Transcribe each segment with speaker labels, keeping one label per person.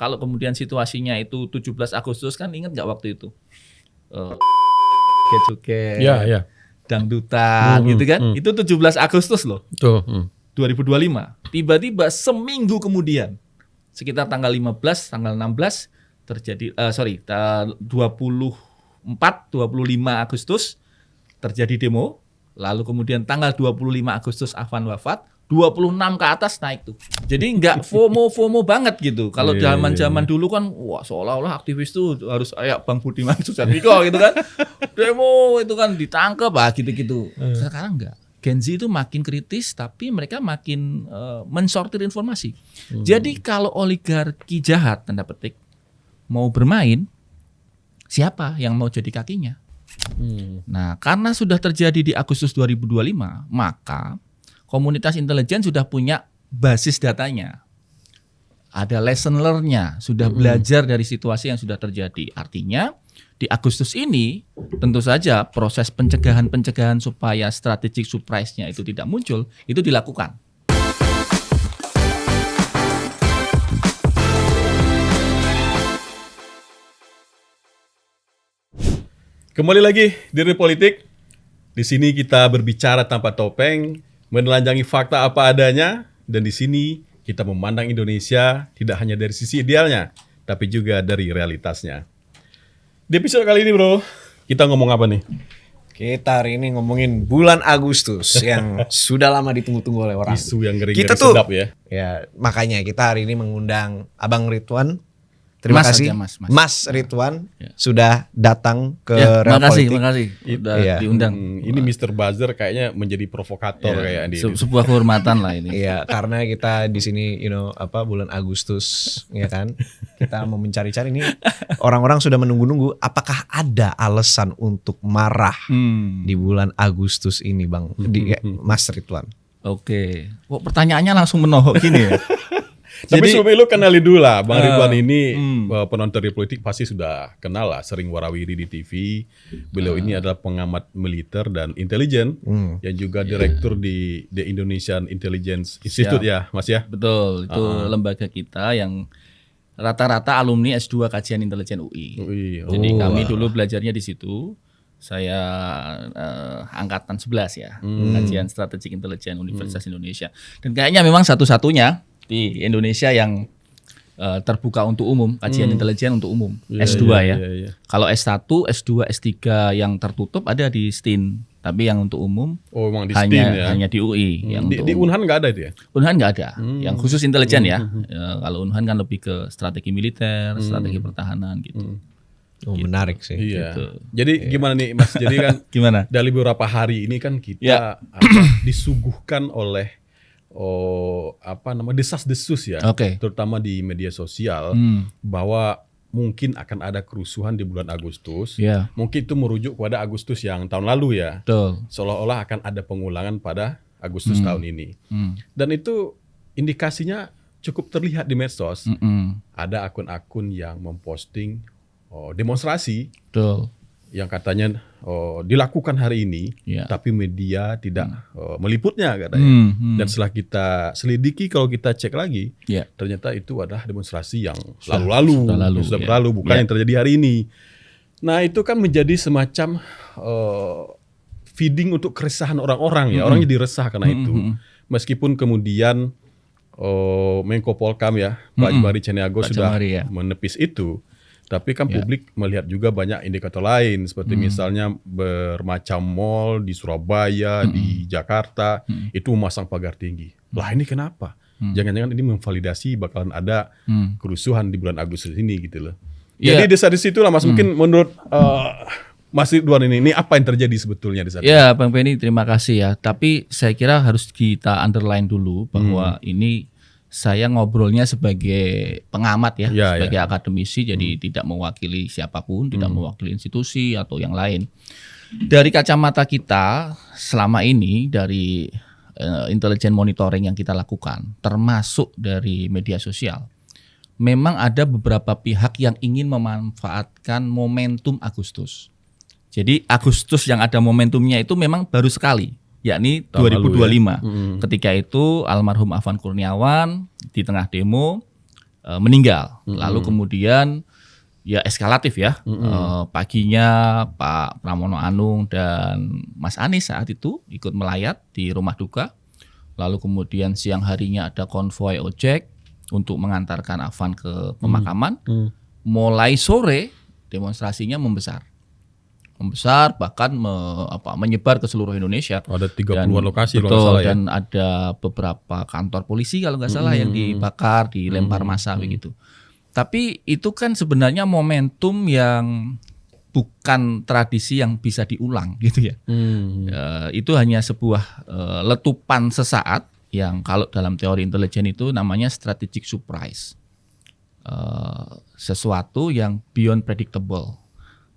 Speaker 1: kalau kemudian situasinya itu 17 Agustus kan ingat nggak waktu itu? Joget-joget,
Speaker 2: Ya.
Speaker 1: dangdutan gitu kan. Itu 17 Agustus loh.
Speaker 2: Tuh.
Speaker 1: 2025. Tiba-tiba seminggu kemudian sekitar tanggal 15, tanggal 16 terjadi 25 Agustus terjadi demo. Lalu kemudian tanggal 25 Agustus Afan wafat, 26 ke atas naik tuh. Jadi nggak FOMO banget gitu. Kalau zaman-zaman dulu kan wah seolah-olah aktivis tuh harus kayak Bang Budiman Sujatmiko gitu kan. Demo itu kan ditangkap gitu-gitu. Sekarang enggak. Gen Z itu makin kritis tapi mereka makin mensortir informasi. Jadi kalau oligarki jahat tanda petik mau bermain, siapa yang mau jadi kakinya? Nah, karena sudah terjadi di Agustus 2025, maka komunitas intelijen sudah punya basis datanya. Ada lesson learn-nya, sudah belajar dari situasi yang sudah terjadi. Artinya di Agustus ini tentu saja proses pencegahan supaya strategic surprise-nya itu tidak muncul, itu dilakukan.
Speaker 2: Kembali lagi di Real Politik. Di sini kita berbicara tanpa topeng, menelanjangi fakta apa adanya, dan di sini kita memandang Indonesia tidak hanya dari sisi idealnya, tapi juga dari realitasnya. Di episode kali ini bro, kita ngomong apa nih?
Speaker 3: Kita hari ini ngomongin bulan Agustus yang sudah lama ditunggu-tunggu oleh orang.
Speaker 2: Isu yang ngeri-ngeri
Speaker 3: Kita tuh,
Speaker 2: sedap ya.
Speaker 3: Ya, makanya kita hari ini mengundang Abang Ridwan. Terima
Speaker 1: Mas
Speaker 3: kasih,
Speaker 1: aja, Mas.
Speaker 3: Mas Ridwan
Speaker 1: Ya.
Speaker 3: sudah datang ke
Speaker 1: Ya,
Speaker 3: Real Politik.
Speaker 1: makasih udah
Speaker 3: Iya.
Speaker 1: diundang.
Speaker 2: Ini Mr. Buzzer kayaknya menjadi provokator kayak dia.
Speaker 1: Sebuah kehormatan lah ini.
Speaker 3: Iya, karena kita di sini, bulan Agustus, ya kan? Kita mau mencari-cari nih. Orang-orang sudah menunggu-nunggu. Apakah ada alasan untuk marah di bulan Agustus ini, Bang? Mas Ridwan.
Speaker 1: Oke. Kok pertanyaannya langsung menohok gini ya?
Speaker 2: Tapi sebelum itu kenali dulu lah, Bang Ridwan ini penonton Real Politik pasti sudah kenal lah, sering warawiri di TV. Beliau ini adalah pengamat militer dan intelijen, yang juga direktur di The Indonesian Intelligence Institute ya, Mas ya.
Speaker 1: Betul, itu lembaga kita yang rata-rata alumni S2 Kajian Intelijen UI. Jadi kami dulu belajarnya di situ. Saya angkatan 11 ya, Kajian Strategik Intelijen Universitas Indonesia. Dan kayaknya memang satu-satunya di Indonesia yang terbuka untuk umum, kajian intelijen untuk umum, S2 ya. Kalau S1, S2, S3 yang tertutup ada di STIN, tapi yang untuk umum
Speaker 2: emang di STIN ya?
Speaker 1: hanya di UI. Yang
Speaker 2: Di Unhan nggak ada itu ya?
Speaker 1: Unhan nggak ada, yang khusus intelijen ya. Kalau Unhan kan lebih ke strategi militer, strategi pertahanan gitu.
Speaker 3: Oh, menarik sih.
Speaker 2: Iya.
Speaker 1: Gitu.
Speaker 2: Jadi gimana nih Mas? Jadi kan
Speaker 1: Gimana?
Speaker 2: dari beberapa hari ini kan kita disuguhkan oleh desas-desus ya, terutama di media sosial bahwa mungkin akan ada kerusuhan di bulan Agustus. Mungkin itu merujuk kepada Agustus yang tahun lalu ya.
Speaker 1: Betul.
Speaker 2: Seolah-olah akan ada pengulangan pada Agustus tahun ini. Dan itu indikasinya cukup terlihat di medsos. Ada akun-akun yang memposting demonstrasi.
Speaker 1: Betul.
Speaker 2: Yang katanya dilakukan hari ini, tapi media tidak meliputnya katanya. Dan setelah kita selidiki, kalau kita cek lagi, ternyata itu adalah demonstrasi yang sudah berlalu, bukan yang terjadi hari ini. Nah itu kan menjadi semacam feeding untuk keresahan orang-orang ya. Orang jadi resah karena itu. Meskipun kemudian Menko Polkam ya, Pak Jumari Caniago sudah menepis itu. Tapi kan publik melihat juga banyak indikator lain, seperti misalnya bermacam mall di Surabaya, di Jakarta, itu memasang pagar tinggi. Lah ini kenapa? Jangan-jangan ini memvalidasi bakalan ada kerusuhan di bulan Agustus ini gitu loh. Jadi dari situlah Mas, mungkin menurut Mas Ridwan ini apa yang terjadi sebetulnya di sana?
Speaker 1: Ya Bang Benny, terima kasih ya. Tapi saya kira harus kita underline dulu bahwa ini saya ngobrolnya sebagai pengamat ya, sebagai akademisi, jadi tidak mewakili siapapun, tidak mewakili institusi atau yang lain. Dari kacamata kita selama ini, dari intelijen monitoring yang kita lakukan, termasuk dari media sosial, memang ada beberapa pihak yang ingin memanfaatkan momentum Agustus. Jadi Agustus yang ada momentumnya itu memang baru sekali, yakni 2025. Ketika itu almarhum Afan Kurniawan di tengah demo meninggal. Lalu kemudian ya eskalatif ya. Paginya Pak Pramono Anung dan Mas Anies saat itu ikut melayat di rumah duka. Lalu kemudian siang harinya ada konvoi ojek untuk mengantarkan Afan ke pemakaman. Mulai sore demonstrasinya membesar bahkan menyebar ke seluruh Indonesia.
Speaker 2: Ada 30-an lokasi
Speaker 1: betul,
Speaker 2: kalau nggak salah ya.
Speaker 1: dan ada beberapa kantor polisi kalau nggak salah yang dibakar, dilempar massa begitu. Tapi itu kan sebenarnya momentum yang bukan tradisi yang bisa diulang gitu ya. Itu hanya sebuah letupan sesaat yang kalau dalam teori intelijen itu namanya strategic surprise. Sesuatu yang beyond predictable.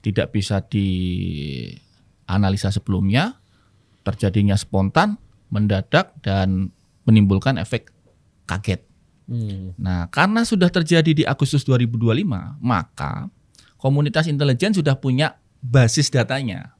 Speaker 1: Tidak bisa dianalisa sebelumnya, terjadinya spontan, mendadak, dan menimbulkan efek kaget. Nah, karena sudah terjadi di Agustus 2025, maka komunitas intelijen sudah punya basis datanya.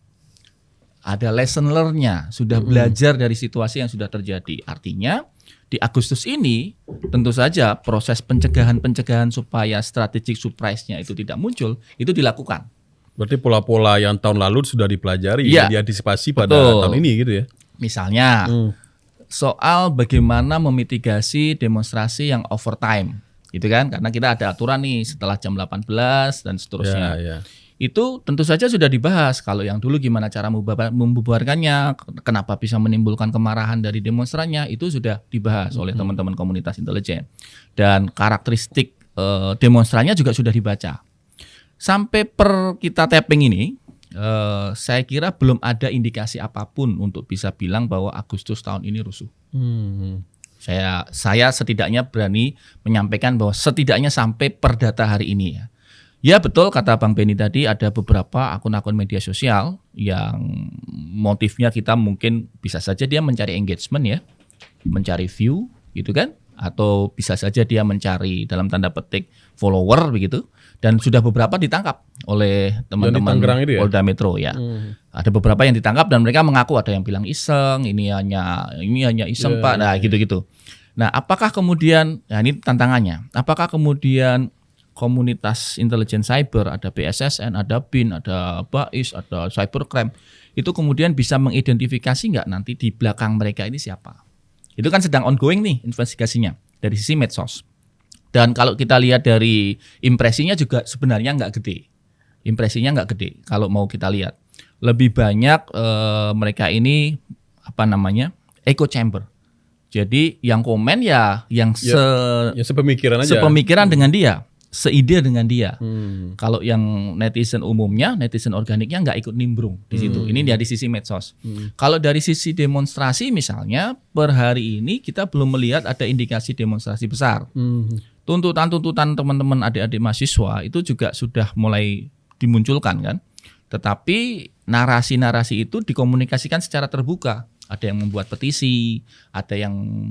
Speaker 1: Ada lesson learn-nya, sudah belajar dari situasi yang sudah terjadi. Artinya, di Agustus ini tentu saja proses pencegahan supaya strategic surprise-nya itu tidak muncul, itu dilakukan.
Speaker 2: Berarti pola-pola yang tahun lalu sudah dipelajari, diantisipasi pada tahun ini gitu ya.
Speaker 1: Misalnya soal bagaimana memitigasi demonstrasi yang overtime, gitu kan? Karena kita ada aturan nih setelah jam 18 dan seterusnya. Itu tentu saja sudah dibahas. Kalau yang dulu gimana cara membubarkannya, kenapa bisa menimbulkan kemarahan dari demonstrannya, itu sudah dibahas oleh teman-teman komunitas intelijen. Dan karakteristik demonstrannya juga sudah dibaca. Sampai per kita tapping ini, saya kira belum ada indikasi apapun untuk bisa bilang bahwa Agustus tahun ini rusuh. Saya setidaknya berani menyampaikan bahwa setidaknya sampai per data hari ini ya. Ya betul kata Bang Benny tadi, ada beberapa akun-akun media sosial yang motifnya kita mungkin bisa saja dia mencari engagement ya, mencari view gitu kan, atau bisa saja dia mencari dalam tanda petik follower begitu. Dan sudah beberapa ditangkap oleh teman-teman Polda Metro ya. Ada beberapa yang ditangkap dan mereka mengaku, ada yang bilang iseng, ini hanya iseng Pak, nah gitu-gitu. Nah, apakah kemudian, nah ini tantangannya, apakah kemudian komunitas intelijen cyber, ada BSSN, ada BIN, ada BAIS, ada cybercrime, itu kemudian bisa mengidentifikasi nggak nanti di belakang mereka ini siapa? Itu kan sedang ongoing nih investigasinya dari sisi medsos. Dan kalau kita lihat dari impresinya juga sebenarnya nggak gede. Impresinya nggak gede kalau mau kita lihat. Lebih banyak mereka ini echo chamber. Jadi yang komen ya yang
Speaker 2: sepemikiran aja.
Speaker 1: Sepemikiran dengan dia, seide dengan dia. Kalau yang netizen umumnya, netizen organiknya nggak ikut nimbrung di situ. Ini dari sisi medsos. Kalau dari sisi demonstrasi misalnya, per hari ini kita belum melihat ada indikasi demonstrasi besar. Tuntutan-tuntutan teman-teman adik-adik mahasiswa itu juga sudah mulai dimunculkan kan. Tetapi narasi-narasi itu dikomunikasikan secara terbuka. Ada yang membuat petisi, ada yang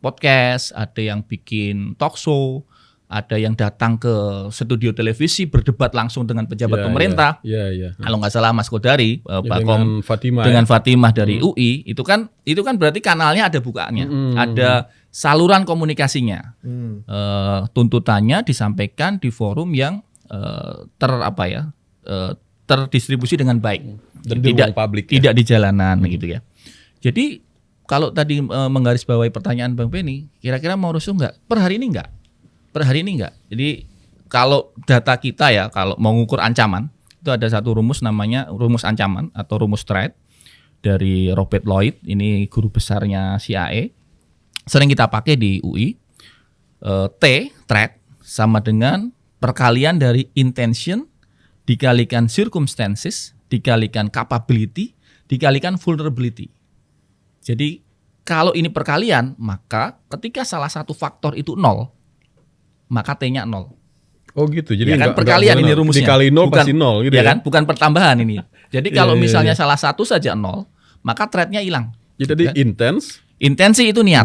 Speaker 1: podcast, ada yang bikin talk show, ada yang datang ke studio televisi berdebat langsung dengan pejabat pemerintah. Kalau nggak salah Mas Kodari, dengan Fatimah dari UI, itu kan berarti kanalnya ada bukaannya, ada saluran komunikasinya. Tuntutannya disampaikan di forum yang terdistribusi dengan baik, dan tidak di jalanan gitu ya. Jadi kalau tadi menggarisbawahi pertanyaan Bang Benny, kira-kira mau rusuh nggak? Per hari ini nggak. Jadi kalau data kita ya, kalau mau mengukur ancaman, itu ada satu rumus namanya rumus ancaman atau rumus threat dari Robert Lloyd, ini guru besarnya CIA. Sering kita pakai di UI. Threat sama dengan perkalian dari intention dikalikan circumstances dikalikan capability dikalikan vulnerability. Jadi kalau ini perkalian, maka ketika salah satu faktor itu 0, maka T-nya 0.
Speaker 2: Oh gitu. Jadi
Speaker 1: ya kan perkalian ini rumusnya.
Speaker 2: Dikali 0 pasti 0 gitu
Speaker 1: ya kan? Bukan pertambahan ini. Jadi kalau misalnya salah satu saja 0, maka threat-nya hilang.
Speaker 2: Jadi
Speaker 1: kan? Intensi itu niat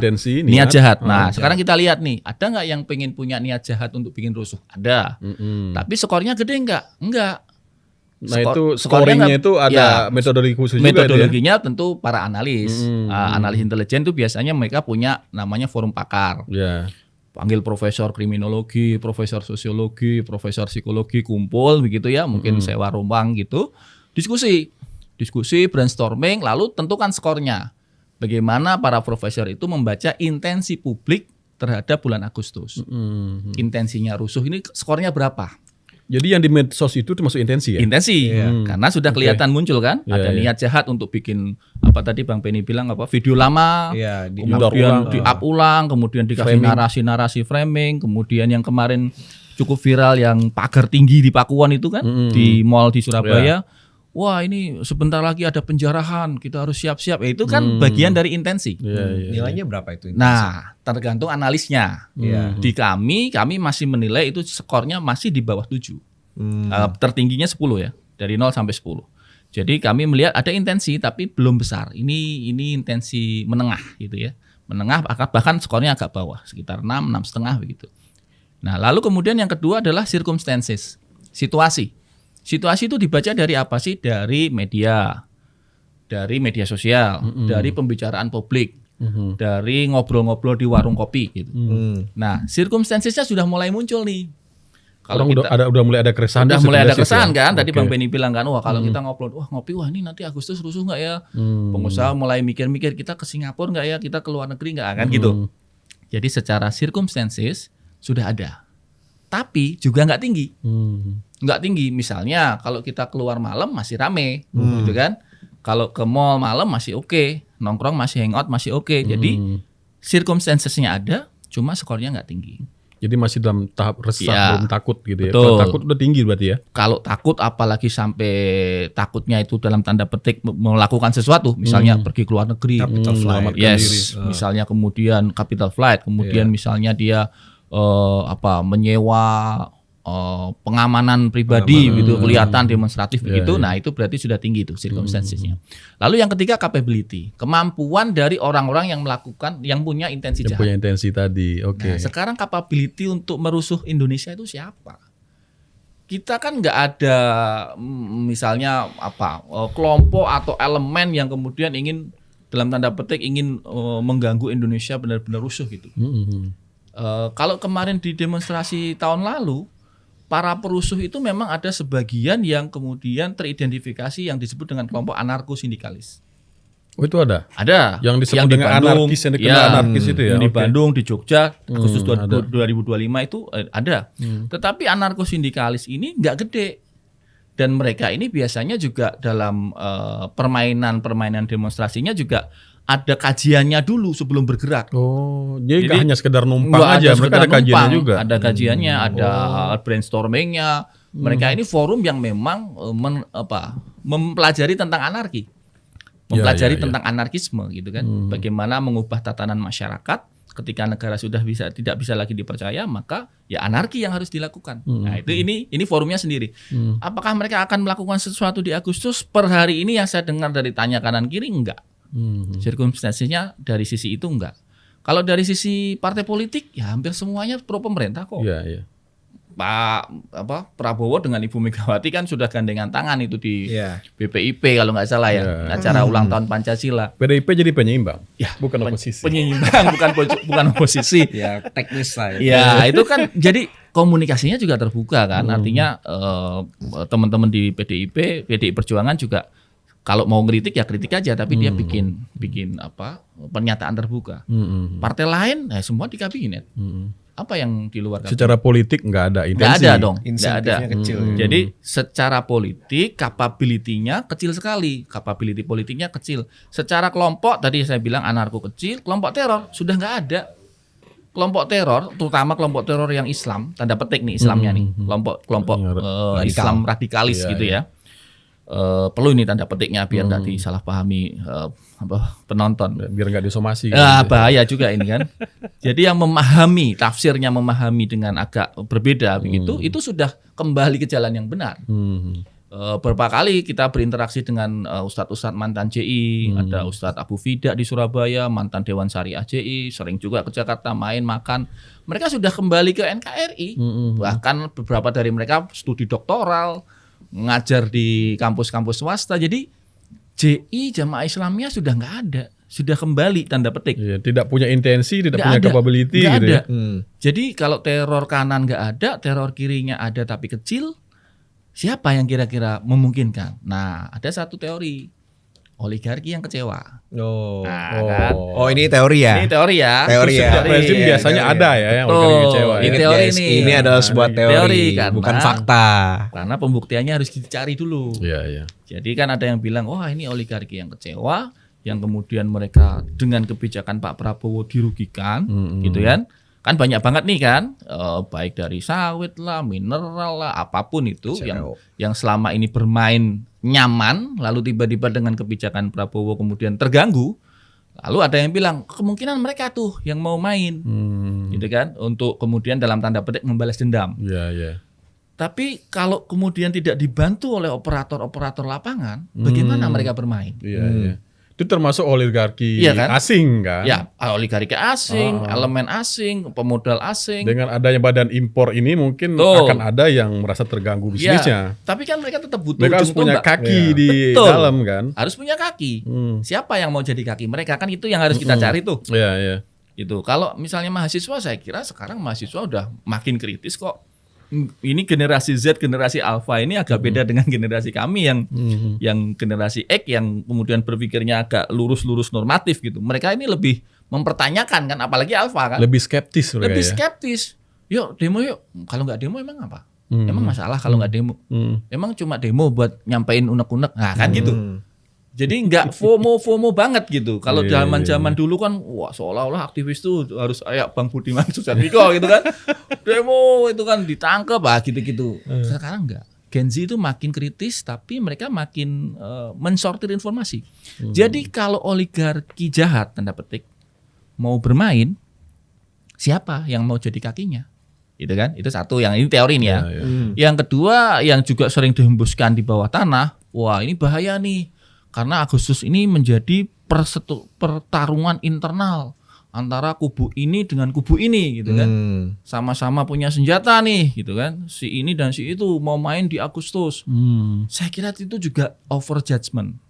Speaker 1: jahat. Nah, sekarang kita lihat nih, ada nggak yang pengen punya niat jahat untuk bikin rusuh? Ada. Tapi skornya gede nggak? Enggak.
Speaker 2: Nah itu scoringnya itu ada metodologi khusus juga.
Speaker 1: Metodologinya tentu para analis. Analis intelijen itu biasanya mereka punya namanya forum pakar. panggil profesor kriminologi, profesor sosiologi, profesor psikologi kumpul begitu ya, mungkin sewa ruang gitu, diskusi, brainstorming, lalu tentukan skornya. Bagaimana para profesor itu membaca intensi publik terhadap bulan Agustus. Intensinya rusuh ini skornya berapa?
Speaker 2: Jadi yang di medsos itu termasuk intensi ya?
Speaker 1: Intensi, karena sudah kelihatan muncul kan, ada niat jahat untuk bikin apa tadi Bang Penny bilang apa video lama, kemudian di-up ulang, kemudian dikasih narasi-narasi framing, kemudian yang kemarin cukup viral yang pagar tinggi di Pakuan itu kan, di mall di Surabaya. Wah ini sebentar lagi ada penjarahan, kita harus siap-siap. Itu kan bagian dari intensi.
Speaker 3: Nilainya berapa itu?
Speaker 1: Nah, tergantung analisnya. Di kami masih menilai itu skornya masih di bawah 7. Tertingginya 10 ya, dari 0 sampai 10. Jadi kami melihat ada intensi tapi belum besar. Ini intensi menengah gitu ya. Menengah bahkan skornya agak bawah, sekitar 6, 6,5 begitu. Nah, lalu kemudian yang kedua adalah circumstances, situasi. Situasi itu dibaca dari apa sih? Dari media sosial, dari pembicaraan publik, dari ngobrol-ngobrol di warung kopi gitu. Nah, circumstancesnya sudah mulai muncul nih.
Speaker 2: Kalau udah mulai ada keresahan.
Speaker 1: Udah mulai ada keresahan kan? Tadi Bang Penny bilang kan, wah kalau kita ngopi, wah ini nanti Agustus rusuh nggak ya? Pengusaha mulai mikir-mikir kita ke Singapura nggak ya? Kita ke luar negeri nggak kan gitu? Jadi secara circumstances sudah ada, tapi juga nggak tinggi. Nggak tinggi, misalnya kalau kita keluar malam masih rame, gitu kan? Kalau ke mall malam masih oke, nongkrong masih hangout masih oke. Jadi circumstancesnya ada, cuma skornya nggak tinggi.
Speaker 2: Jadi masih dalam tahap resah, belum takut gitu ya.
Speaker 1: Betul.
Speaker 2: Kalau takut udah tinggi berarti ya.
Speaker 1: Kalau takut, apalagi sampai takutnya itu dalam tanda petik melakukan sesuatu, misalnya pergi ke luar negeri,
Speaker 3: capital flight,
Speaker 1: misalnya kemudian capital flight, kemudian misalnya dia menyewa pengamanan pribadi gitu, kelihatan demonstratif begitu. Nah, itu berarti sudah tinggi itu circumstances-nya. Lalu yang ketiga capability, kemampuan dari orang-orang yang melakukan, yang punya intensi jahat.
Speaker 2: Punya intensi tadi. Oke.
Speaker 1: Nah, sekarang capability untuk merusuh Indonesia itu siapa? Kita kan nggak ada misalnya kelompok atau elemen yang kemudian ingin dalam tanda petik ingin mengganggu Indonesia benar-benar rusuh gitu. Kalau kemarin di demonstrasi tahun lalu, para perusuh itu memang ada sebagian yang kemudian teridentifikasi yang disebut dengan kelompok anarko-sindikalis.
Speaker 2: Oh itu ada?
Speaker 1: Ada.
Speaker 2: Yang disebut dengan
Speaker 1: Bandung,
Speaker 2: anarkis, yang dikenal anarkis itu ya?
Speaker 1: Di Bandung, di Jogja, Agustus 2025 itu ada. Tetapi anarko-sindikalis ini nggak gede. Dan mereka ini biasanya juga dalam permainan demonstrasinya juga ada kajiannya dulu sebelum bergerak.
Speaker 2: Oh, jadi nggak hanya sekedar numpang aja, mereka ada kajiannya juga.
Speaker 1: Ada kajiannya, ada brainstormingnya. Mereka ini forum yang memang mempelajari tentang anarki, mempelajari tentang anarkisme gitu kan. Bagaimana mengubah tatanan masyarakat ketika negara sudah tidak bisa lagi dipercaya, maka ya anarki yang harus dilakukan. Nah itu ini forumnya sendiri. Apakah mereka akan melakukan sesuatu di Agustus? Per hari ini yang saya dengar dari tanya kanan kiri enggak. Circumstansinya dari sisi itu enggak. Kalau dari sisi partai politik ya hampir semuanya pro pemerintah kok. Pak Prabowo dengan Ibu Megawati kan sudah gandengan tangan itu di BPIP kalau nggak salah ya, acara ulang tahun Pancasila.
Speaker 2: PDIP jadi penyeimbang, bukan oposisi.
Speaker 1: Penyeimbang bukan oposisi.
Speaker 3: Ya teknis lah.
Speaker 1: Ya itu kan jadi komunikasinya juga terbuka kan, artinya teman-teman di PDI Perjuangan juga kalau mau ngeritik ya kritik aja, tapi dia bikin pernyataan terbuka. Partai lain semua di kabinet. Apa yang di luar kabinet?
Speaker 2: Secara politik nggak ada intensi.
Speaker 1: Nggak ada dong. Nggak ada.
Speaker 3: Kecil.
Speaker 1: Jadi secara politik capability-nya kecil sekali. Capability politiknya kecil. Secara kelompok tadi saya bilang anarko kecil, kelompok teror sudah nggak ada. Kelompok teror, terutama kelompok teror yang Islam, tanda petik nih Islamnya nih, kelompok Islam radikalis gitu ya. Perlu ini tanda petiknya biar nggak disalahpahami penonton.
Speaker 2: Biar nggak disomasi.
Speaker 1: Bahaya juga ini kan. Jadi yang tafsirnya memahami dengan agak berbeda begitu, itu sudah kembali ke jalan yang benar. Beberapa kali kita berinteraksi dengan ustadz-ustadz mantan JI, ada Ustadz Abu Fida di Surabaya, mantan Dewan Syariah JI, sering juga ke Jakarta main makan. Mereka sudah kembali ke NKRI, bahkan beberapa dari mereka studi doktoral, ngajar di kampus-kampus swasta. Jadi JI Jamaah Islamiyah sudah nggak ada. sudah kembali tanda petik.
Speaker 2: Iya, tidak punya intensi, tidak punya
Speaker 1: ada,
Speaker 2: capability
Speaker 1: nggak
Speaker 2: gitu
Speaker 1: ada.
Speaker 2: ya.
Speaker 1: Jadi kalau teror kanan nggak ada, teror kirinya ada tapi kecil, siapa yang kira-kira memungkinkan? Nah, ada satu teori, oligarki yang kecewa. Kan?
Speaker 3: Oh, ini teori ya?
Speaker 1: Ini teori ya.
Speaker 3: Teori ya.
Speaker 2: Setiap rezim biasanya
Speaker 3: teori
Speaker 2: ada ya yang oligarki kecewa.
Speaker 1: Ini
Speaker 3: Ingat
Speaker 1: teori
Speaker 3: guys,
Speaker 1: nih.
Speaker 3: ini adalah sebuah teori
Speaker 1: karena,
Speaker 3: bukan fakta.
Speaker 1: Karena pembuktiannya harus dicari dulu.
Speaker 2: Iya, iya.
Speaker 1: Jadi kan ada yang bilang, wah ini oligarki yang kecewa, yang kemudian mereka dengan kebijakan Pak Prabowo dirugikan, gitu kan? Kan banyak banget nih kan, baik dari sawit lah, mineral lah, apapun itu yang selama ini bermain nyaman, lalu tiba-tiba dengan kebijakan Prabowo kemudian terganggu. Lalu ada yang bilang kemungkinan mereka tuh yang mau main, gitu kan, untuk kemudian dalam tanda petik membalas dendam.
Speaker 2: Iya, iya.
Speaker 1: Tapi kalau kemudian tidak dibantu oleh operator-operator lapangan, bagaimana mereka bermain?
Speaker 2: Iya, iya. Itu termasuk oligarki
Speaker 1: Iya kan?
Speaker 2: asing kan?
Speaker 1: Ya, oligarki asing, elemen asing, pemodal asing.
Speaker 2: Dengan adanya badan impor ini mungkin
Speaker 1: Betul.
Speaker 2: akan ada yang merasa terganggu bisnisnya.
Speaker 1: Tapi kan mereka tetap butuh
Speaker 2: Mereka harus
Speaker 1: ujung
Speaker 2: punya
Speaker 1: tombak.
Speaker 2: kaki di
Speaker 1: Betul.
Speaker 2: dalam kan?
Speaker 1: Harus punya kaki. Siapa yang mau jadi kaki mereka? Kan itu yang harus kita cari tuh.
Speaker 2: Iya, iya.
Speaker 1: Gitu. Kalau misalnya mahasiswa, saya kira sekarang mahasiswa udah makin kritis kok. Ini generasi Z, generasi Alpha ini agak beda dengan generasi kami yang generasi X yang kemudian berpikirnya agak lurus-lurus normatif gitu. Mereka ini lebih mempertanyakan kan, apalagi Alpha kan.
Speaker 2: Lebih skeptis mereka
Speaker 1: Lebih
Speaker 2: ya.
Speaker 1: skeptis. Yuk demo yuk. Kalau nggak demo emang apa? Emang masalah kalau nggak demo? Emang cuma demo buat nyampein unek-unek? Nah kan gitu. Jadi nggak FOMO banget gitu. Kalau zaman dulu kan, wah seolah-olah aktivis tuh harus kayak Bang Budiman Sujatmiko gitu kan. Demo itu kan ditangkap gitu-gitu. Sekarang enggak. Gen Z itu makin kritis, tapi mereka makin mensortir informasi. Jadi kalau oligarki jahat, tanda petik, mau bermain, siapa yang mau jadi kakinya? Gitu kan? Itu satu, yang ini teori nih ya. Yang kedua, yang juga sering dihembuskan di bawah tanah, wah ini bahaya nih. Karena Agustus ini menjadi pertarungan internal antara kubu ini dengan kubu ini gitu kan. Sama-sama punya senjata nih gitu kan. Si ini dan si itu mau main di Agustus. Saya kira itu juga over judgment.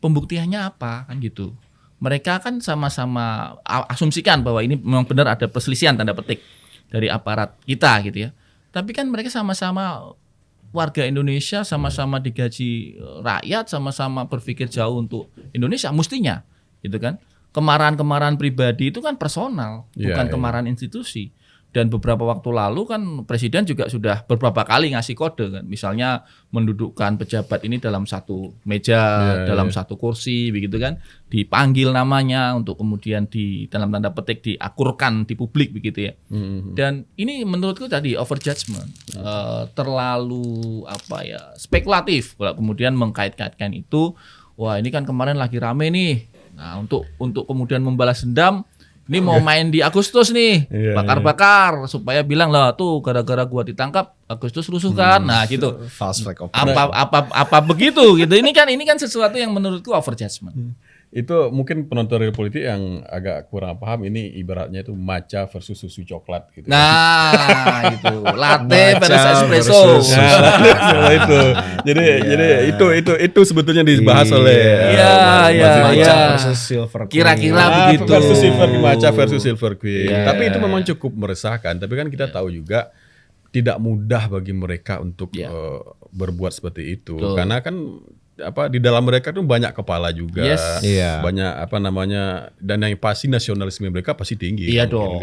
Speaker 1: Pembuktiannya apa kan gitu. Mereka kan sama-sama asumsikan bahwa ini memang benar ada perselisihan tanda petik dari aparat kita gitu ya. Tapi kan mereka sama-sama warga Indonesia, sama-sama digaji rakyat, sama-sama berpikir jauh untuk Indonesia mestinya, gitu kan? Kemarahan-kemarahan pribadi itu kan personal, bukan kemarahan institusi. Dan beberapa waktu lalu kan Presiden juga sudah beberapa kali ngasih kode kan, misalnya mendudukkan pejabat ini dalam satu meja, dalam satu kursi, begitu kan? Dipanggil namanya untuk kemudian di dalam tanda petik diakurkan di publik begitu ya. Dan ini menurutku tadi over judgment, terlalu spekulatif. Kalau kemudian mengkait-kaitkan itu, wah ini kan kemarin lagi rame nih. Nah untuk kemudian membalas dendam. Ini mau main di Agustus nih, bakar-bakar supaya bilang lah tuh gara-gara gua ditangkap Agustus rusuh kan, nah gitu.
Speaker 3: False flag
Speaker 1: Apa begitu gitu? Ini kan sesuatu yang menurutku over judgment.
Speaker 2: Itu mungkin penonton real politik yang agak kurang paham, ini ibaratnya itu matcha versus susu coklat gitu.
Speaker 1: Nah, itu latte versus espresso.
Speaker 2: Itu. Jadi itu sebetulnya dibahas oleh
Speaker 1: Iya.
Speaker 3: versus silver queen.
Speaker 1: Kira-kira begitu.
Speaker 2: Versus silver matcha versus silver queen. Tapi itu memang cukup meresahkan, tapi kan kita tahu juga tidak mudah bagi mereka untuk berbuat seperti itu. Karena kan di dalam mereka tuh banyak kepala juga, banyak dan yang pasti nasionalisme mereka pasti tinggi.
Speaker 1: Iya dong.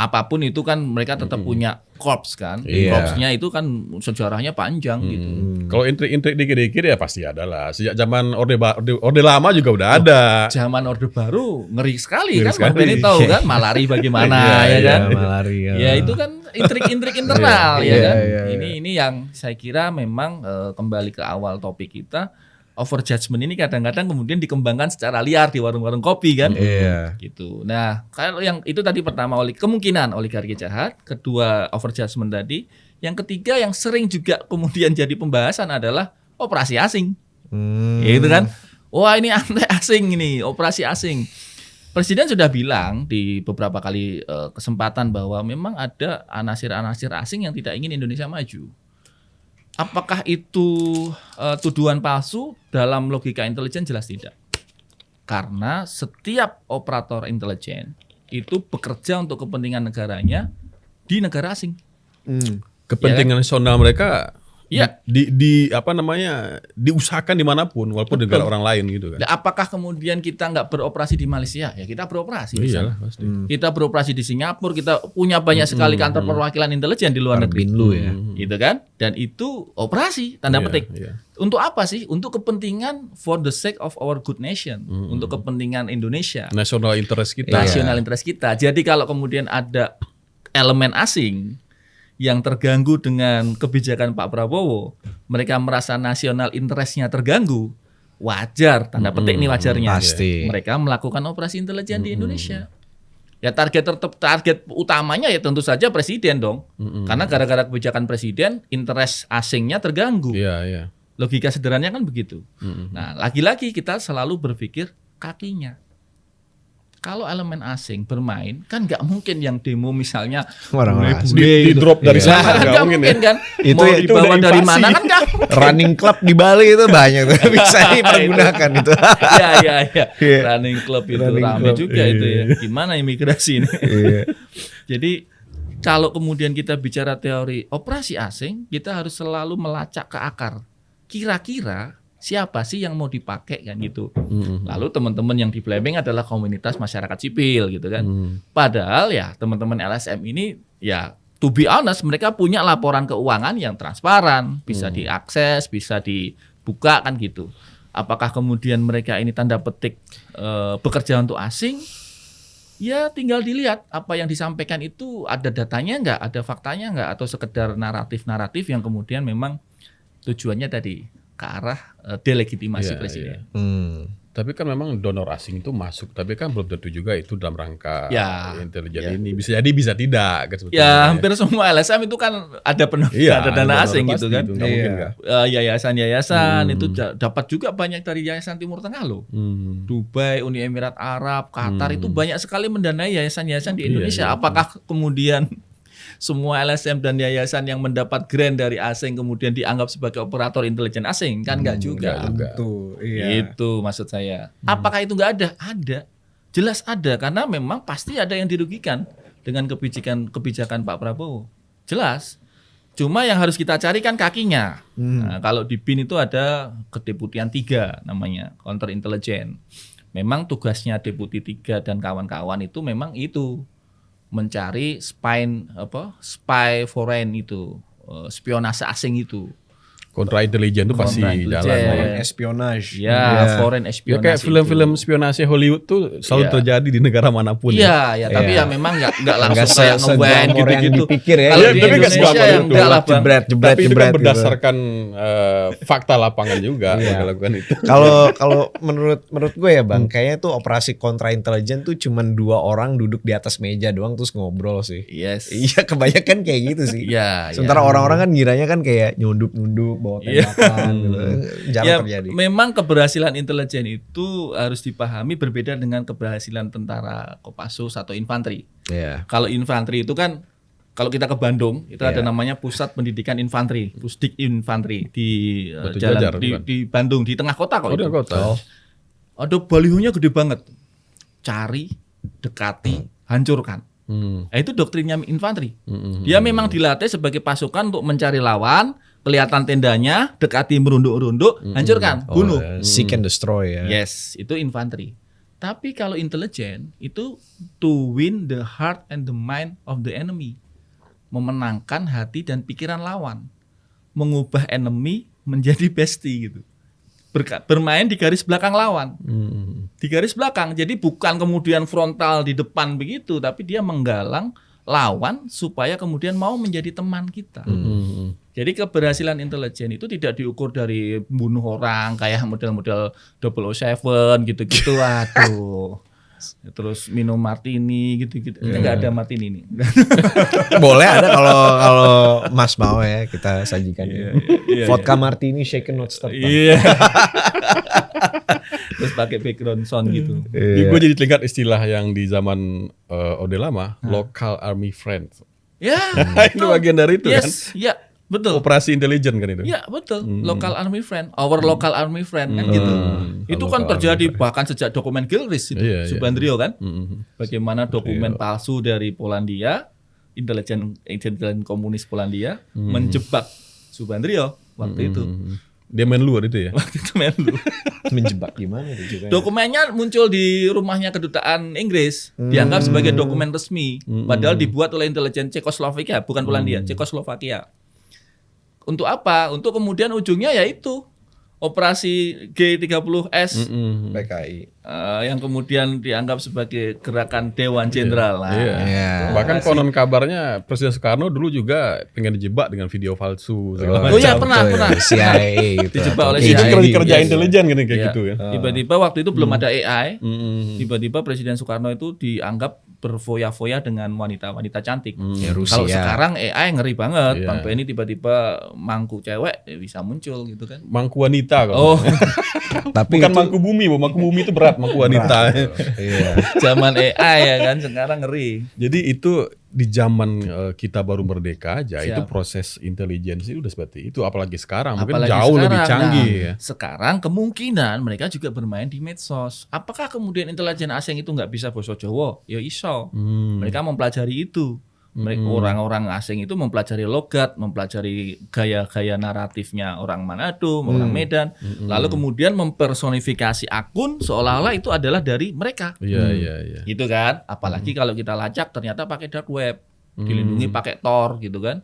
Speaker 1: Apapun itu kan mereka tetap punya korps kan, korpsnya itu kan sejarahnya panjang gitu.
Speaker 2: Kalau intrik-intrik dikit-dikit ya pasti ada lah. Sejak zaman orde lama juga udah ada.
Speaker 1: Zaman orde baru ngeri sekali kan, Bang Benny tahu kan malari bagaimana ya kan?
Speaker 3: Malari.
Speaker 1: Ya itu kan intrik-intrik internal ya kan. Ini yang saya kira memang kembali ke awal topik kita, over judgment ini kadang-kadang kemudian dikembangkan secara liar di warung-warung kopi kan. Gitu. Nah, kalau yang itu tadi pertama kemungkinan oligarki jahat, kedua over judgment tadi, yang ketiga yang sering juga kemudian jadi pembahasan adalah operasi asing. Ya itu kan. Wah, ini anti asing ini, operasi asing. Presiden sudah bilang di beberapa kali kesempatan bahwa memang ada anasir-anasir asing yang tidak ingin Indonesia maju. Apakah itu tuduhan palsu? Dalam logika intelijen jelas tidak. Karena setiap operator intelijen itu bekerja untuk kepentingan negaranya di negara asing.
Speaker 2: Kepentingan nasional mereka
Speaker 1: Iya.
Speaker 2: diusahakan dimanapun walaupun negara orang lain gitu kan.
Speaker 1: Nah, apakah kemudian kita nggak beroperasi di Malaysia? Ya kita beroperasi di sana.
Speaker 2: Iyalah pasti.
Speaker 1: Kita beroperasi di Singapura, kita punya banyak sekali kantor perwakilan intelijen di luar negeri.
Speaker 3: Binlu ya.
Speaker 1: Gitu kan? Dan itu operasi tanda
Speaker 2: Iya,
Speaker 1: petik.
Speaker 2: iya.
Speaker 1: Untuk apa sih? Untuk kepentingan for the sake of our good nation, untuk kepentingan Indonesia,
Speaker 2: National interest kita.
Speaker 1: national interest kita. Jadi kalau kemudian ada elemen asing yang terganggu dengan kebijakan Pak Prabowo, mereka merasa nasional interestnya terganggu, wajar, tanda petik ini wajarnya.
Speaker 3: Pasti.
Speaker 1: Mereka melakukan operasi intelijen di Indonesia. Ya target utamanya ya tentu saja presiden dong. Karena gara-gara kebijakan presiden, interest asingnya terganggu.
Speaker 2: Iya, iya.
Speaker 1: Logika sederhananya kan begitu. Nah, lagi-lagi kita selalu berpikir kakinya. Kalau elemen asing bermain, kan nggak mungkin yang demo misalnya
Speaker 3: Orang asing.
Speaker 2: Di drop dari
Speaker 1: Nah,
Speaker 2: sana
Speaker 1: nggak mungkin kan.
Speaker 3: Itu
Speaker 1: Mau
Speaker 3: ya, itu
Speaker 1: dibawa
Speaker 2: udah
Speaker 1: dari
Speaker 2: invasi.
Speaker 1: mana kan nggak.
Speaker 3: Running club di Bali itu banyak tuh bisa dipergunakan itu.
Speaker 1: Iya.
Speaker 3: Iya.
Speaker 1: Running club itu
Speaker 3: Running
Speaker 1: rame
Speaker 3: club,
Speaker 1: juga itu ya. Gimana imigrasi ini?
Speaker 3: Iya.
Speaker 1: Jadi kalau kemudian kita bicara teori operasi asing, kita harus selalu melacak ke akar. Kira-kira siapa sih yang mau dipakai kan gitu. Lalu teman-teman yang di blaming adalah komunitas masyarakat sipil gitu kan. Padahal ya teman-teman LSM ini ya to be honest mereka punya laporan keuangan yang transparan, bisa diakses, bisa dibuka kan gitu. Apakah kemudian mereka ini tanda petik bekerja untuk asing? Ya tinggal dilihat apa yang disampaikan itu ada datanya nggak, ada faktanya nggak, atau sekedar naratif-naratif yang kemudian memang tujuannya tadi ke arah delegitimasi
Speaker 2: Iya,
Speaker 1: presiden.
Speaker 2: Tapi kan memang donor asing itu masuk, tapi kan belum tentu juga itu dalam rangka
Speaker 1: Ya,
Speaker 2: intelijen ini. Bisa jadi, bisa tidak. Kan, sebetulnya.
Speaker 1: Ya hampir semua LSM itu kan ada ada dana
Speaker 2: donor
Speaker 1: asing
Speaker 2: pasti
Speaker 1: gitu kan.
Speaker 2: itu, nggak mungkin nggak?
Speaker 1: Yayasan-yayasan itu dapat juga banyak dari Yayasan Timur Tengah loh. Dubai, Uni Emirat Arab, Qatar itu banyak sekali mendanai yayasan-yayasan di Indonesia. Apakah kemudian semua LSM dan yayasan yang mendapat grant dari asing kemudian dianggap sebagai operator intelijen asing? Kan enggak juga.
Speaker 3: Tuh, iya.
Speaker 1: Itu maksud saya. Apakah itu enggak ada? Ada. Jelas ada karena memang pasti ada yang dirugikan dengan kebijakan Pak Prabowo. Jelas. Cuma yang harus kita cari kan kakinya. Nah, kalau di BIN itu ada kedeputian 3 namanya, counter intelligence. Memang tugasnya deputi 3 dan kawan-kawan itu memang itu mencari spy foreign itu, spionase asing itu.
Speaker 2: Kontra intelijen itu pasti
Speaker 1: Kontra intelijen.
Speaker 2: jalan.
Speaker 3: Foreign espionage.
Speaker 1: Ya, foreign
Speaker 2: Ya
Speaker 1: espionase.
Speaker 2: kayak film-film
Speaker 1: itu.
Speaker 2: spionase Hollywood tuh selalu
Speaker 1: Iya.
Speaker 2: terjadi di negara manapun.
Speaker 1: Iya, tapi
Speaker 3: Iya.
Speaker 1: ya memang nggak langsung
Speaker 3: Nggak
Speaker 1: kayak nge-ban
Speaker 3: seglamor yang
Speaker 1: gitu-gitu.
Speaker 3: dipikir ya.
Speaker 1: Kalau
Speaker 2: Iya,
Speaker 1: di
Speaker 2: tapi nggak
Speaker 1: Indonesia
Speaker 2: seglamor
Speaker 1: yang
Speaker 2: itu.
Speaker 1: enggak lah, Bang.
Speaker 3: Jebret
Speaker 2: Tapi itu kan
Speaker 3: gitu.
Speaker 2: berdasarkan fakta lapangan juga
Speaker 3: Iya.
Speaker 2: mereka lakukan itu.
Speaker 3: Kalau menurut gue ya Bang, kayaknya tuh operasi kontra intelijen tuh cuman 2 orang duduk di atas meja doang terus ngobrol sih.
Speaker 1: Yes.
Speaker 3: Iya, kebanyakan kayak gitu sih.
Speaker 1: Iya,
Speaker 3: Sementara
Speaker 1: iya.
Speaker 3: orang-orang kan ngiranya kan kayak nyunduk-nyunduk bawa
Speaker 1: Iya.
Speaker 3: tembakan gitu. Jarang
Speaker 1: Ya,
Speaker 3: terjadi.
Speaker 1: memang keberhasilan intelijen itu harus dipahami berbeda dengan keberhasilan tentara Kopassus atau infanteri.
Speaker 3: Iya.
Speaker 1: Kalau infanteri itu kan, kalau kita ke Bandung itu ada
Speaker 3: Iya.
Speaker 1: namanya Pusat Pendidikan Infanteri, Pusdik Infanteri di
Speaker 2: Batu
Speaker 1: jalan
Speaker 2: Jajar, bukan?
Speaker 1: di Bandung, di tengah kota kok
Speaker 2: Oh,
Speaker 1: itu.
Speaker 2: di kota.
Speaker 1: Ada balihonya gede banget. Cari, dekati, hancurkan. Nah, itu doktrinnya infanteri. Dia memang dilatih sebagai pasukan untuk mencari lawan, kelihatan tendanya, dekati merunduk-runduk, hancurkan, bunuh.
Speaker 3: Seek and destroy ya.
Speaker 1: Yes, itu infanteri. Tapi kalau intelijen itu to win the heart and the mind of the enemy. Memenangkan hati dan pikiran lawan. Mengubah enemy menjadi bestie gitu. Bermain di garis belakang lawan. Di garis belakang. Jadi bukan kemudian frontal di depan begitu, tapi dia menggalang lawan supaya kemudian mau menjadi teman kita. Jadi keberhasilan intelijen itu tidak diukur dari bunuh orang kayak model-model 007 gitu-gitu. Waduh. Terus minum martini gitu-gitu. Kita nggak ada martini nih.
Speaker 3: Boleh ada kalau Mas mau ya kita sajikan.
Speaker 1: Iya,
Speaker 3: Vodka martini shaken not stirred. Bang.
Speaker 1: Iya. Terus pakai background sound gitu.
Speaker 2: Gue jadi teringat istilah yang di zaman Orde Lama, local army friends.
Speaker 1: Ya,
Speaker 2: Itu bagian dari itu kan.
Speaker 1: yes, ya. Betul.
Speaker 2: Operasi intelijen kan itu.
Speaker 1: Ya betul, local army friend, our local army friend kan gitu. Itu kan terjadi bahkan sejak dokumen Gilchrist itu, Subandrio kan. Bagaimana dokumen palsu dari Polandia, intelijen komunis Polandia menjebak Subandrio waktu itu.
Speaker 2: Dia Menlu itu ya.
Speaker 1: Waktu itu Menlu.
Speaker 3: Menjebak gimana itu juga.
Speaker 1: Dokumennya muncul di rumahnya kedutaan Inggris, dianggap sebagai dokumen resmi, padahal dibuat oleh intelijen Cekoslovakia, bukan Polandia, Cekoslovakia. Untuk apa? Untuk kemudian ujungnya yaitu operasi G30S
Speaker 3: PKI.
Speaker 1: yang kemudian dianggap sebagai gerakan Dewan Jenderal.
Speaker 2: Bahkan konon kabarnya Presiden Soekarno dulu juga pengen dijebak dengan video palsu segala macam.
Speaker 1: Oh iya pernah.
Speaker 3: CIA itu.
Speaker 1: Dijebak oleh
Speaker 2: Itu
Speaker 1: CIA.
Speaker 2: kerja intelijen kan kayak gitu kan.
Speaker 1: Tiba-tiba waktu itu belum ada AI. Tiba-tiba Presiden Soekarno itu dianggap berfoya-foya dengan wanita-wanita cantik.
Speaker 3: Ya, Rusia.
Speaker 1: Kalau sekarang AI ngeri banget. Bang Benny tiba-tiba mangku cewek bisa muncul gitu kan.
Speaker 2: Mangku wanita kalau.
Speaker 1: Oh,
Speaker 3: Tapi
Speaker 2: bukan
Speaker 3: itu,
Speaker 2: mangku bumi itu berat, mangku wanita.
Speaker 3: iya.
Speaker 1: zaman AI ya kan sekarang ngeri.
Speaker 2: Jadi itu di zaman kita baru merdeka aja
Speaker 1: Siap.
Speaker 2: itu proses intelijensi udah seperti itu, apalagi sekarang mungkin
Speaker 1: Apalagi
Speaker 2: jauh lebih
Speaker 1: sekarang.
Speaker 2: canggih
Speaker 1: Nah,
Speaker 2: ya.
Speaker 1: Sekarang kemungkinan mereka juga bermain di medsos. Apakah kemudian intelijen asing itu nggak bisa bahasa Jawa? Ya iso. Mereka mempelajari itu. Mereka orang-orang asing itu mempelajari logat, mempelajari gaya-gaya naratifnya orang Manado, orang Medan, lalu kemudian mempersonifikasi akun seolah-olah itu adalah dari mereka.
Speaker 2: Iya.
Speaker 1: Gitu kan? Apalagi kalau kita lacak ternyata pakai dark web, dilindungi pakai Tor gitu kan.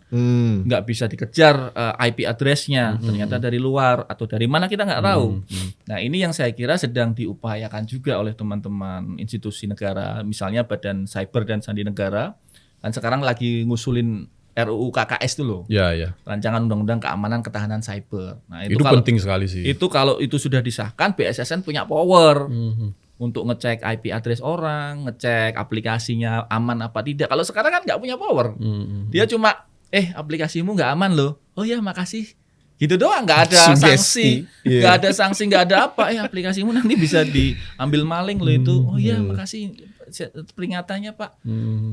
Speaker 1: Nggak bisa dikejar IP address-nya, ternyata dari luar atau dari mana kita nggak tahu. Nah ini yang saya kira sedang diupayakan juga oleh teman-teman institusi negara, misalnya Badan Cyber dan Sandi Negara. Kan sekarang lagi ngusulin RUU KKS itu loh.
Speaker 2: Iya.
Speaker 1: Rancangan Undang-Undang Keamanan Ketahanan Cyber. Nah,
Speaker 2: Itu
Speaker 1: kalau,
Speaker 2: penting sekali sih.
Speaker 1: Itu kalau itu sudah disahkan, BSSN punya power untuk ngecek IP address orang, ngecek aplikasinya aman apa tidak. Kalau sekarang kan nggak punya power. Dia cuma, aplikasimu nggak aman loh. Oh ya makasih. Gitu doang, nggak ada sanksi, nggak ada sanksi, nggak ada apa. Aplikasimu nanti bisa diambil maling loh itu. Oh iya makasih peringatannya Pak.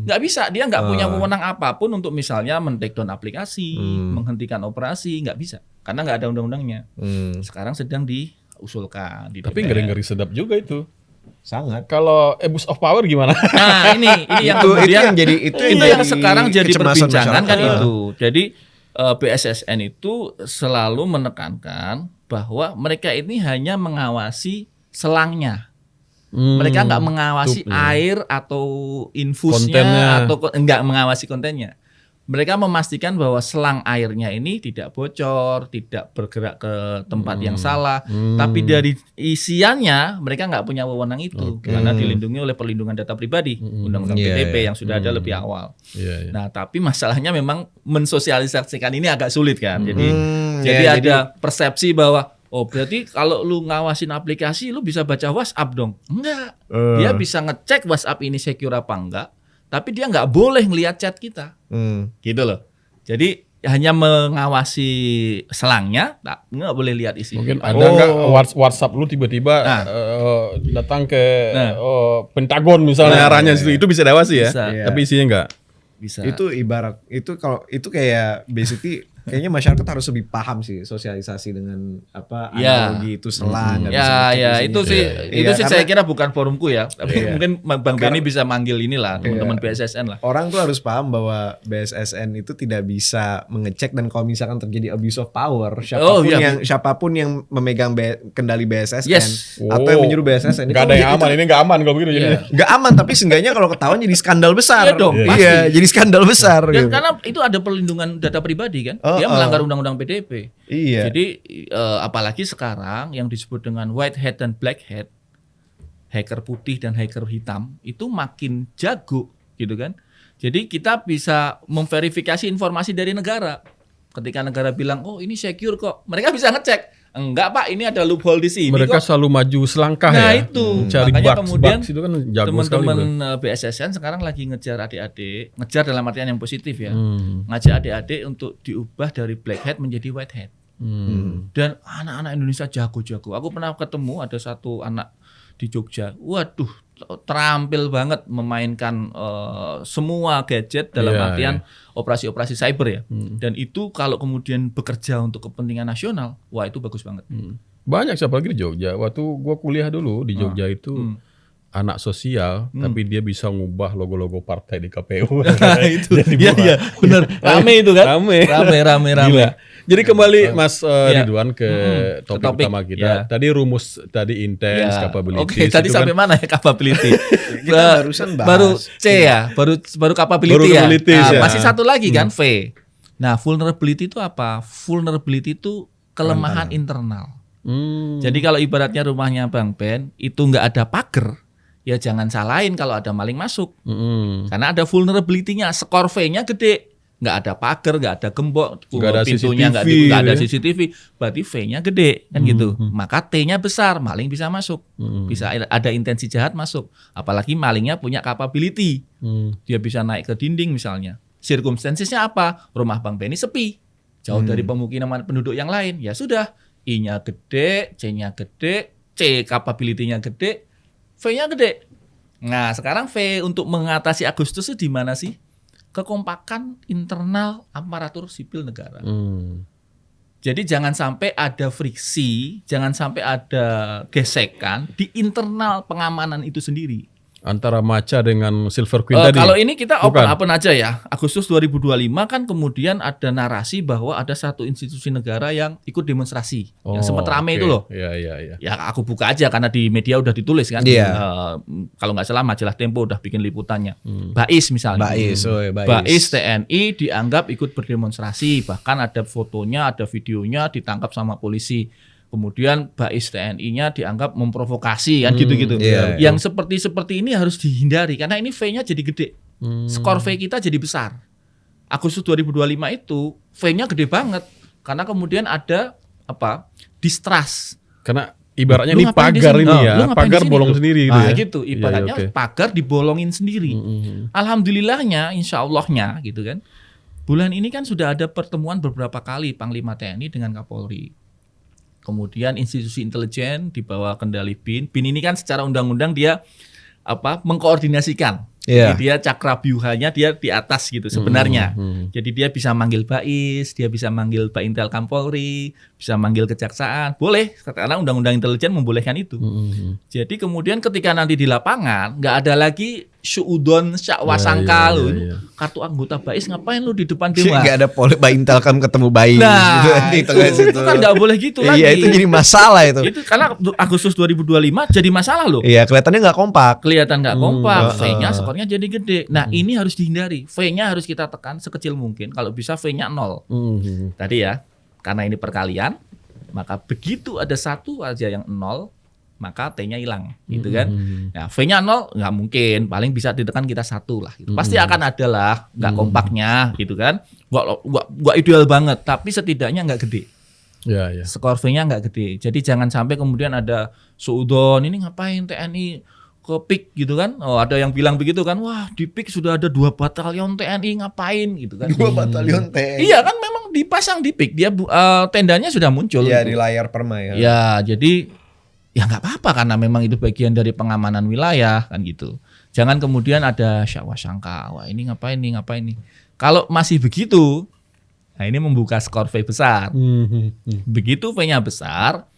Speaker 1: Nggak bisa, dia nggak punya wewenang apapun untuk misalnya men-take down aplikasi, menghentikan operasi, nggak bisa. Karena nggak ada undang-undangnya. Sekarang sedang diusulkan. Di
Speaker 2: Tapi
Speaker 1: DPR.
Speaker 2: ngeri-ngeri sedap juga itu.
Speaker 3: Sangat.
Speaker 2: Kalau abuse of power gimana?
Speaker 1: Nah ini yang
Speaker 3: Itu
Speaker 1: kemudian
Speaker 3: yang jadi itu
Speaker 1: yang sekarang jadi
Speaker 3: kecemasan
Speaker 1: perbincangan kan
Speaker 3: masyarakat.
Speaker 1: itu. Jadi BSSN itu selalu menekankan bahwa mereka ini hanya mengawasi selangnya. Mereka nggak mengawasi air atau infusnya
Speaker 2: Kontennya.
Speaker 1: atau nggak mengawasi kontennya. Mereka memastikan bahwa selang airnya ini tidak bocor, tidak bergerak ke tempat yang salah. Tapi dari isiannya mereka nggak punya wewenang itu karena dilindungi oleh perlindungan data pribadi, Undang-Undang PDP yang sudah ada lebih awal. Nah, tapi masalahnya memang mensosialisasikan ini agak sulit kan. Jadi ada persepsi bahwa berarti kalau lu ngawasin aplikasi lu bisa baca WhatsApp dong. Enggak. Dia bisa ngecek WhatsApp ini secure apa enggak. Tapi dia nggak boleh ngelihat chat kita, gitu loh. Jadi hanya mengawasi selangnya, nggak boleh lihat isi.
Speaker 2: Mungkin ada nggak WhatsApp lu tiba-tiba datang ke Pentagon misalnya arahnya situ, itu bisa diawasi ya.
Speaker 1: Bisa.
Speaker 2: Tapi isinya nggak.
Speaker 1: Bisa.
Speaker 3: Itu ibarat itu kalau itu kayak basically kayaknya masyarakat harus lebih paham sih sosialisasi dengan apa analogi itu selang.
Speaker 1: Itu sih saya kira bukan forumku ya. Tapi mungkin Bang Benny bisa manggil inilah teman-teman BSSN lah.
Speaker 3: Orang tuh harus paham bahwa BSSN itu tidak bisa mengecek dan kalau misalkan terjadi abuse of power, siapapun yang memegang kendali BSSN atau yang menyuruh BSSN
Speaker 2: nggak ada yang aman, ini nggak aman kalau begitu jadi.
Speaker 3: Nggak aman, tapi seenggaknya kalau ketahuan jadi skandal besar.
Speaker 1: Iya dong, pasti.
Speaker 3: Iya, jadi skandal besar.
Speaker 1: Dan karena itu ada perlindungan data pribadi kan. Dia melanggar undang-undang PDP.
Speaker 3: Iya.
Speaker 1: Jadi apalagi sekarang yang disebut dengan white hat dan black hat, hacker putih dan hacker hitam itu makin jago gitu kan. Jadi kita bisa memverifikasi informasi dari negara. Ketika negara bilang, oh ini secure kok, mereka bisa ngecek. Enggak Pak, ini ada loophole di sini.
Speaker 2: Mereka
Speaker 1: kok.
Speaker 2: selalu maju selangkah
Speaker 1: Nah,
Speaker 2: ya.
Speaker 1: itu.
Speaker 2: Cari
Speaker 1: Makanya
Speaker 2: bugs,
Speaker 1: kemudian
Speaker 2: bugs itu kan jago sekali.
Speaker 1: teman-teman BSSN sekarang lagi ngejar adik-adik, ngejar dalam artian yang positif ya. Ngajak adik-adik untuk diubah dari black hat menjadi white hat. Dan anak-anak Indonesia jago-jago. Aku pernah ketemu ada satu anak di Jogja. Waduh, terampil banget memainkan semua gadget dalam artian operasi-operasi cyber ya. Dan itu kalau kemudian bekerja untuk kepentingan nasional, wah itu bagus banget.
Speaker 2: Banyak siapa lagi di Jogja. Waktu gua kuliah dulu di Jogja itu anak sosial, tapi dia bisa ngubah logo-logo partai di KPU.
Speaker 1: Itu iya benar. Rame itu kan? Rame.
Speaker 2: Gila. Jadi kembali Mas Ridwan ke topik utama kita. Tadi rumus tadi intense capability.
Speaker 1: Oke, tadi sampai mana ya capability?
Speaker 3: Kita barusan bahas.
Speaker 1: Baru C ya, baru capability ya. Masih satu lagi kan V. Nah, vulnerability itu apa? Vulnerability itu kelemahan internal. Jadi kalau ibaratnya rumahnya Bang Ben itu nggak ada pagar, ya jangan salahin kalau ada maling masuk. Karena ada vulnerability-nya, skor V-nya gede. Nggak ada pagar, nggak ada gembok, pintunya nggak ada CCTV, berarti V-nya gede kan gitu. Maka T-nya besar, maling bisa masuk, bisa ada intensi jahat masuk. Apalagi malingnya punya capability, dia bisa naik ke dinding misalnya. Circumstances-nya apa? Rumah Bang Benny sepi, jauh dari pemukiman penduduk yang lain. Ya sudah, I-nya gede, C-nya gede, C capability-nya gede, V-nya gede. Nah sekarang V untuk mengatasi Agustus itu di mana sih? Kekompakan internal aparatur sipil negara. Jadi jangan sampai ada friksi, jangan sampai ada gesekan di internal pengamanan itu sendiri.
Speaker 2: Antara Maca dengan Silver Queen tadi.
Speaker 1: Kalau ini kita open aja ya. Agustus 2025 kan kemudian ada narasi bahwa ada satu institusi negara yang ikut demonstrasi. Yang sempat rame itu loh.
Speaker 2: Iya.
Speaker 1: Ya aku buka aja karena di media udah ditulis kan. Kalau nggak salah majalah Tempo udah bikin liputannya. BAIS misalnya. BAIS TNI dianggap ikut berdemonstrasi. Bahkan ada fotonya, ada videonya, ditangkap sama polisi. Kemudian BAIS TNI-nya dianggap memprovokasi kan gitu-gitu. Yang seperti ini harus dihindari karena ini V-nya jadi gede. Skor V kita jadi besar. Agustus 2025 itu V-nya gede banget karena kemudian ada distrust.
Speaker 2: Karena ibaratnya ini pagar ini ya, pagar bolong sendiri gitu ya.
Speaker 1: Gitu, ibaratnya pagar dibolongin sendiri. Alhamdulillahnya, insya Allahnya gitu kan. Bulan ini kan sudah ada pertemuan beberapa kali Panglima TNI dengan Kapolri. Kemudian institusi intelijen di bawah kendali BIN. BIN ini kan secara undang-undang dia mengkoordinasikan. Jadi dia cakrabyuhanya dia di atas gitu sebenarnya. Jadi dia bisa manggil BAIS, dia bisa manggil Baintel Kapolri, bisa manggil kejaksaan. Boleh karena undang-undang intelijen membolehkan itu. Jadi kemudian ketika nanti di lapangan nggak ada lagi syuudon syakwasangka kartu anggota BAIS ngapain lu di depan dewan?
Speaker 3: Nggak ada Baintel ketemu BAIS.
Speaker 1: Nah, itu kan nggak boleh gitu lagi.
Speaker 3: Iya, itu jadi masalah itu.
Speaker 1: Itu karena Agustus 2025 jadi masalah loh.
Speaker 3: Iya, kelihatannya nggak kompak. V-nya skornya jadi gede. Nah, ini harus dihindari. V-nya harus kita tekan sekecil mungkin. Kalau bisa V-nya 0. Tadi ya, karena ini perkalian, maka begitu ada satu aja yang 0, maka T-nya hilang, gitu kan. Nah, V-nya 0 nggak mungkin, paling bisa ditekan kita 1 lah. Gitu. Pasti akan ada lah, nggak kompaknya, gitu kan. Nggak ideal banget, tapi setidaknya nggak gede. Skor V-nya nggak gede. Jadi jangan sampai kemudian ada suudon, ini ngapain TNI ke PIK gitu kan. Ada yang bilang begitu kan, wah di PIK sudah ada 2 batalion TNI ngapain gitu kan. 2 batalion TNI.
Speaker 1: Iya kan memang dipasang di PIK, dia tendanya sudah muncul.
Speaker 3: Iya di layar perma ya.
Speaker 1: Ya jadi ya nggak apa-apa karena memang itu bagian dari pengamanan wilayah kan gitu. Jangan kemudian ada syakwasangka, wah ini ngapain nih. Kalau masih begitu, nah ini membuka skor V besar. Begitu V-nya besar,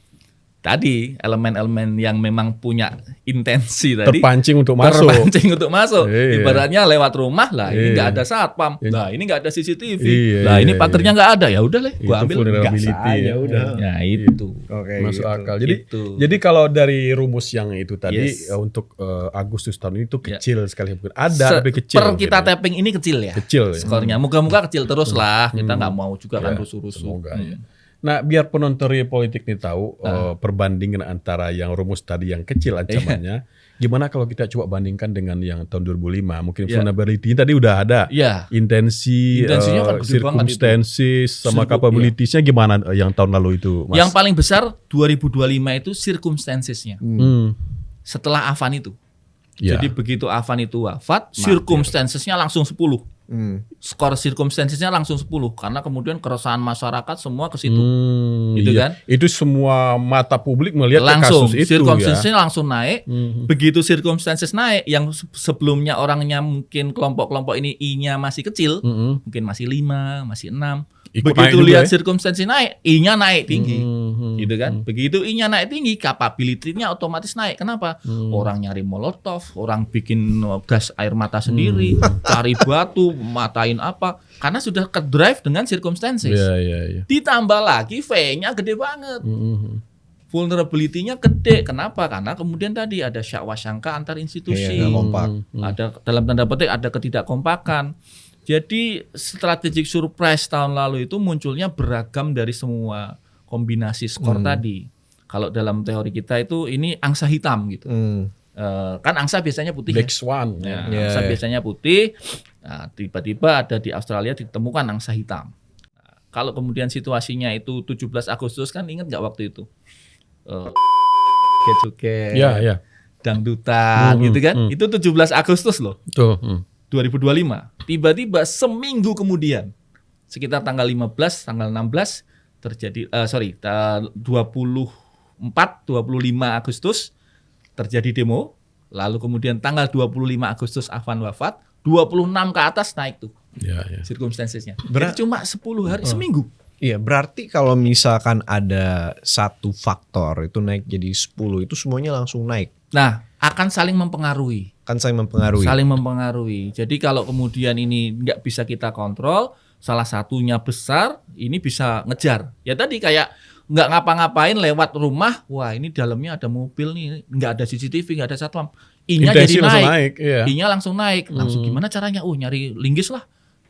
Speaker 1: tadi elemen-elemen yang memang punya intensi tadi
Speaker 2: terpancing untuk masuk.
Speaker 1: Ibaratnya lewat rumah lah, ini nggak ada satpam, lah ini nggak ada CCTV, lah ini pagarnya nggak ada, ya udah gua ambil
Speaker 2: vulnerability ya udah.
Speaker 1: Ya itu.
Speaker 2: Masuk akal. Jadi kalau dari rumus yang itu tadi untuk Agustus tahun ini itu kecil sekali, bukan ada tapi kecil.
Speaker 1: Per kita tapping ini kecil ya. Skornya moga-moga kecil terus lah. Kita nggak mau juga kan rusuh-rusuh.
Speaker 2: Semoga ya. Nah, biar penonton Real Politik nih tahu perbandingan antara yang rumus tadi yang kecil ancamannya, gimana kalau kita coba bandingkan dengan yang tahun 2005? Mungkin vulnerability tadi udah ada. Intensinya kan circumstances sama capabilities-nya gimana yang tahun lalu itu, Mas?
Speaker 1: Yang paling besar 2025 itu circumstances-nya. Setelah Afan itu. Jadi begitu Afan itu wafat, circumstances-nya langsung 10. Skor circumstances-nya langsung 10 karena kemudian keresahan masyarakat semua ke situ. Gitu
Speaker 2: iya.
Speaker 1: kan?
Speaker 2: Itu semua mata publik melihat
Speaker 1: Langsung
Speaker 2: kasus itu
Speaker 1: circumstances-nya
Speaker 2: ya.
Speaker 1: langsung naik. Begitu circumstances naik yang sebelumnya orangnya mungkin kelompok-kelompok ini I-nya masih kecil, mungkin masih 5, masih 6.
Speaker 2: Ikut
Speaker 1: Begitu
Speaker 2: naik juga
Speaker 1: lihat
Speaker 2: ya?
Speaker 1: circumstances naik, I-nya naik tinggi. Gitu kan? Begitu I-nya naik tinggi, capability-nya otomatis naik. Kenapa? Orang nyari molotov, orang bikin gas air mata sendiri, cari batu, matain apa. Karena sudah ke drive dengan circumstances.
Speaker 2: Iya.
Speaker 1: Ditambah lagi V-nya gede banget. Vulnerability-nya gede. Kenapa? Karena kemudian tadi ada syakwasangka antar institusi.
Speaker 3: Iya, nggak kompak.
Speaker 1: Ada dalam tanda petik ada ketidakkompakan. Jadi strategic surprise tahun lalu itu munculnya beragam dari semua kombinasi skor tadi. Kalau dalam teori kita itu ini angsa hitam gitu. Kan angsa biasanya putih.
Speaker 2: Black Swan.
Speaker 1: Ya,
Speaker 2: Ya.
Speaker 1: angsa biasanya putih. Nah, tiba-tiba ada di Australia ditemukan angsa hitam. Nah, kalau kemudian situasinya itu 17 Agustus kan ingat nggak waktu itu? Joget-joget,
Speaker 2: Ya.
Speaker 1: dangdutan gitu kan? Itu 17 Agustus loh.
Speaker 2: Tuh.
Speaker 1: 2025. Tiba-tiba seminggu kemudian sekitar tanggal 15, tanggal 16 terjadi 25 Agustus terjadi demo. Lalu kemudian tanggal 25 Agustus Afan wafat, 26 ke atas naik tuh
Speaker 2: Ya.
Speaker 1: circumstances-nya. Jadi cuma 10 hari seminggu.
Speaker 3: Iya, berarti kalau misalkan ada satu faktor itu naik jadi 10, itu semuanya langsung naik.
Speaker 1: Nah, akan saling mempengaruhi.
Speaker 3: Kan saya mempengaruhi.
Speaker 1: Saling mempengaruhi. Jadi kalau kemudian ini nggak bisa kita kontrol, salah satunya besar, ini bisa ngejar. Ya tadi kayak nggak ngapa-ngapain lewat rumah, wah ini dalamnya ada mobil nih, nggak ada CCTV, nggak ada satpam. I-nya
Speaker 2: Intensi
Speaker 1: jadi
Speaker 2: langsung
Speaker 1: naik.
Speaker 2: naik, iya.
Speaker 1: I-nya langsung naik. Langsung gimana caranya? Nyari linggis lah.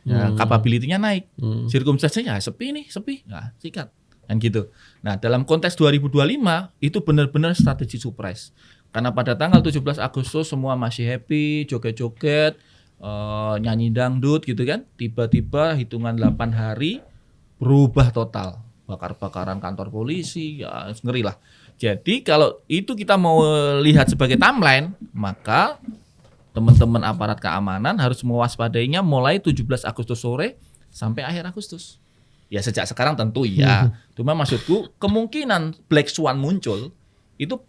Speaker 1: Ya, capability-nya naik. Circumstance-nya ya sepi nih, sepi. Nah, sikat. Kan gitu. Nah, dalam konteks 2025 itu benar-benar strategi surprise. Karena pada tanggal 17 Agustus semua masih happy, joget-joget, nyanyi dangdut gitu kan. Tiba-tiba hitungan 8 hari berubah total. Bakar-bakaran kantor polisi, ya ngeri lah. Jadi kalau itu kita mau lihat sebagai timeline, maka teman-teman aparat keamanan harus mewaspadainya mulai 17 Agustus sore sampai akhir Agustus. Ya sejak sekarang tentu ya. Cuma maksudku kemungkinan Black Swan muncul itu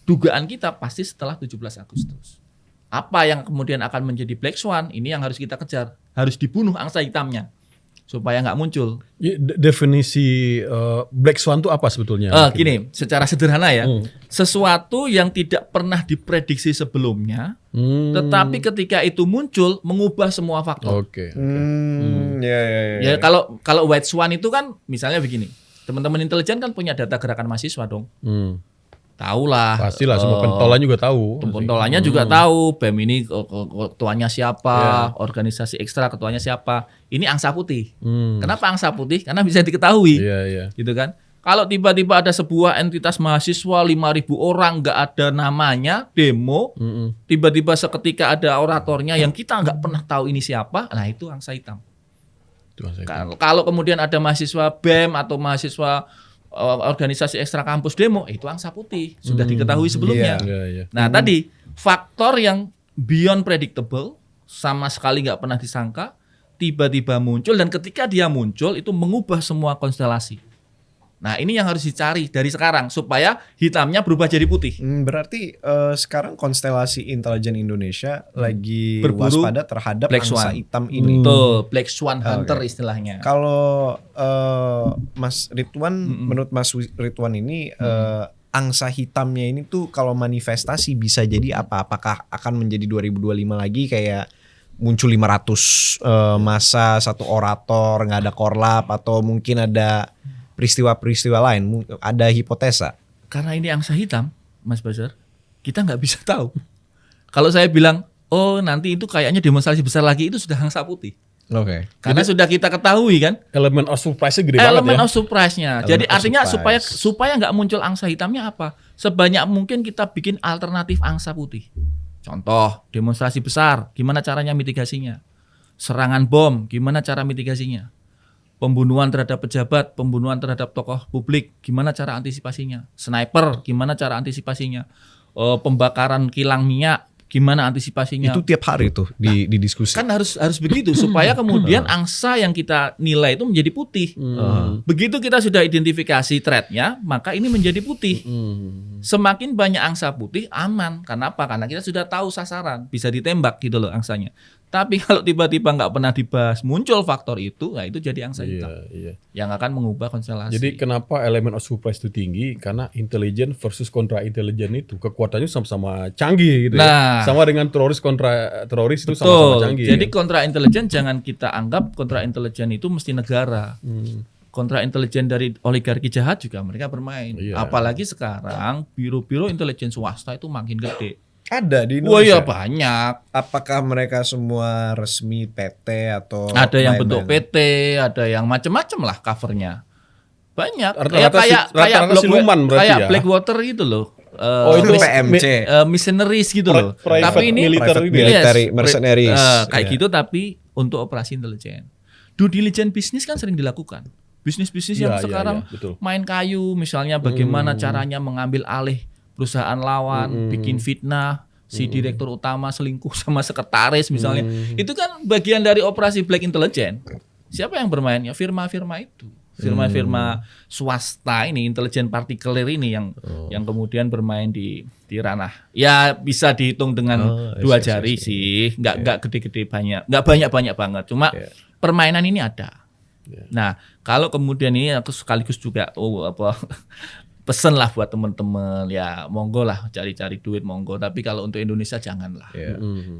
Speaker 1: dugaan kita pasti setelah 17 Agustus. Apa yang kemudian akan menjadi Black Swan, ini yang harus kita kejar. Harus dibunuh angsa hitamnya supaya nggak muncul.
Speaker 2: Ya, definisi Black Swan itu apa sebetulnya?
Speaker 1: Gini, secara sederhana ya, sesuatu yang tidak pernah diprediksi sebelumnya, tetapi ketika itu muncul mengubah semua faktor.
Speaker 2: Oke.
Speaker 1: Ya kalau White Swan itu kan misalnya begini, teman-teman intelijen kan punya data gerakan mahasiswa dong. Tahu lah.
Speaker 2: Pastilah semua pentolan juga tahu.
Speaker 1: Pentolannya juga tahu BEM ini ketuanya siapa, organisasi ekstra ketuanya siapa. Ini angsa putih. Kenapa angsa putih? Karena bisa diketahui.
Speaker 2: Iya.
Speaker 1: Gitu kan. Kalau tiba-tiba ada sebuah entitas mahasiswa 5.000 orang nggak ada namanya, demo, tiba-tiba seketika ada oratornya yang kita nggak pernah tahu ini siapa, nah itu angsa hitam. Kalau kemudian ada mahasiswa BEM atau mahasiswa organisasi ekstra kampus demo, itu angsa putih, sudah diketahui sebelumnya.
Speaker 2: Iya.
Speaker 1: Nah tadi faktor yang beyond predictable, sama sekali nggak pernah disangka, tiba-tiba muncul, dan ketika dia muncul itu mengubah semua konstelasi. Nah ini yang harus dicari dari sekarang supaya hitamnya berubah jadi putih.
Speaker 3: Berarti sekarang konstelasi intelijen Indonesia lagi
Speaker 1: berburu
Speaker 3: waspada terhadap
Speaker 1: Black
Speaker 3: angsa
Speaker 1: Swan.
Speaker 3: hitam ini.
Speaker 1: Betul, Black Swan Hunter istilahnya.
Speaker 3: Kalau Mas Ridwan, menurut Mas Ridwan ini angsa hitamnya ini tuh kalau manifestasi bisa jadi apa? Apakah akan menjadi 2025 lagi kayak muncul 500 masa, satu orator, nggak ada korlap, atau mungkin ada peristiwa-peristiwa lain, ada hipotesa?
Speaker 1: Karena ini angsa hitam, Mas Bazar, kita nggak bisa tahu. Kalau saya bilang, oh nanti itu kayaknya demonstrasi besar lagi, itu sudah angsa putih.
Speaker 3: Oke.
Speaker 1: Karena sudah kita ketahui kan.
Speaker 2: Elemen of surprise-nya gede banget ya.
Speaker 1: Elemen of surprise-nya. Jadi
Speaker 3: Elemen of
Speaker 1: artinya
Speaker 3: surprise.
Speaker 1: supaya nggak muncul angsa hitamnya apa? Sebanyak mungkin kita bikin alternatif angsa putih. Contoh, demonstrasi besar, gimana caranya mitigasinya? Serangan bom, gimana cara mitigasinya? Pembunuhan terhadap pejabat, pembunuhan terhadap tokoh publik, gimana cara antisipasinya? Sniper, gimana cara antisipasinya? Pembakaran kilang minyak, gimana antisipasinya.
Speaker 3: Itu tiap hari tuh didiskusi.
Speaker 1: Kan harus begitu supaya kemudian angsa yang kita nilai itu menjadi putih. Begitu kita sudah identifikasi threat-nya, maka ini menjadi putih. Semakin banyak angsa putih aman. Karena apa? Karena kita sudah tahu sasaran, bisa ditembak gitu loh angsanya. Tapi kalau tiba-tiba nggak pernah dibahas, muncul faktor itu, nah itu jadi angsa hitam. Yang akan mengubah konstelasi.
Speaker 2: Jadi kenapa elemen of surprise itu tinggi? Karena intelijen versus kontra intelijen itu kekuatannya sama-sama canggih gitu ya. Sama dengan teroris kontra teroris itu sama-sama canggih.
Speaker 1: Jadi kontra intelijen jangan kita anggap kontra intelijen itu mesti negara. Kontra intelijen dari oligarki jahat juga mereka bermain. Apalagi sekarang biro-biro intelijen swasta itu makin gede.
Speaker 3: Ada di Indonesia.
Speaker 1: Wah ya banyak.
Speaker 3: Apakah mereka semua resmi PT atau
Speaker 1: ada yang bentuk PT, ada yang macam-macam lah covernya. Banyak.
Speaker 2: Kayak siluman berarti
Speaker 1: kayak
Speaker 2: ya.
Speaker 1: Blackwater gitu loh.
Speaker 3: Itu PMC,
Speaker 1: mercenaries gitu loh. Tapi ini
Speaker 3: military mercenaries.
Speaker 1: Kayak gitu tapi untuk operasi intelijen. Due diligence bisnis kan sering dilakukan. Bisnis-bisnis yang sekarang main kayu, misalnya bagaimana caranya mengambil alih perusahaan lawan, bikin fitnah, si direktur utama selingkuh sama sekretaris misalnya. Itu kan bagian dari operasi black intelligence. Siapa yang bermain? Ya firma-firma itu. Firma-firma swasta ini, intelijen partikelir ini yang kemudian bermain di ranah. Ya bisa dihitung dengan dua jari sih, nggak gede-gede banyak, nggak banyak-banyak banget. Cuma permainan ini ada. Nah, kalau kemudian ini aku sekaligus juga pesen lah buat teman-teman, ya monggo lah cari-cari duit monggo, tapi kalau untuk Indonesia janganlah,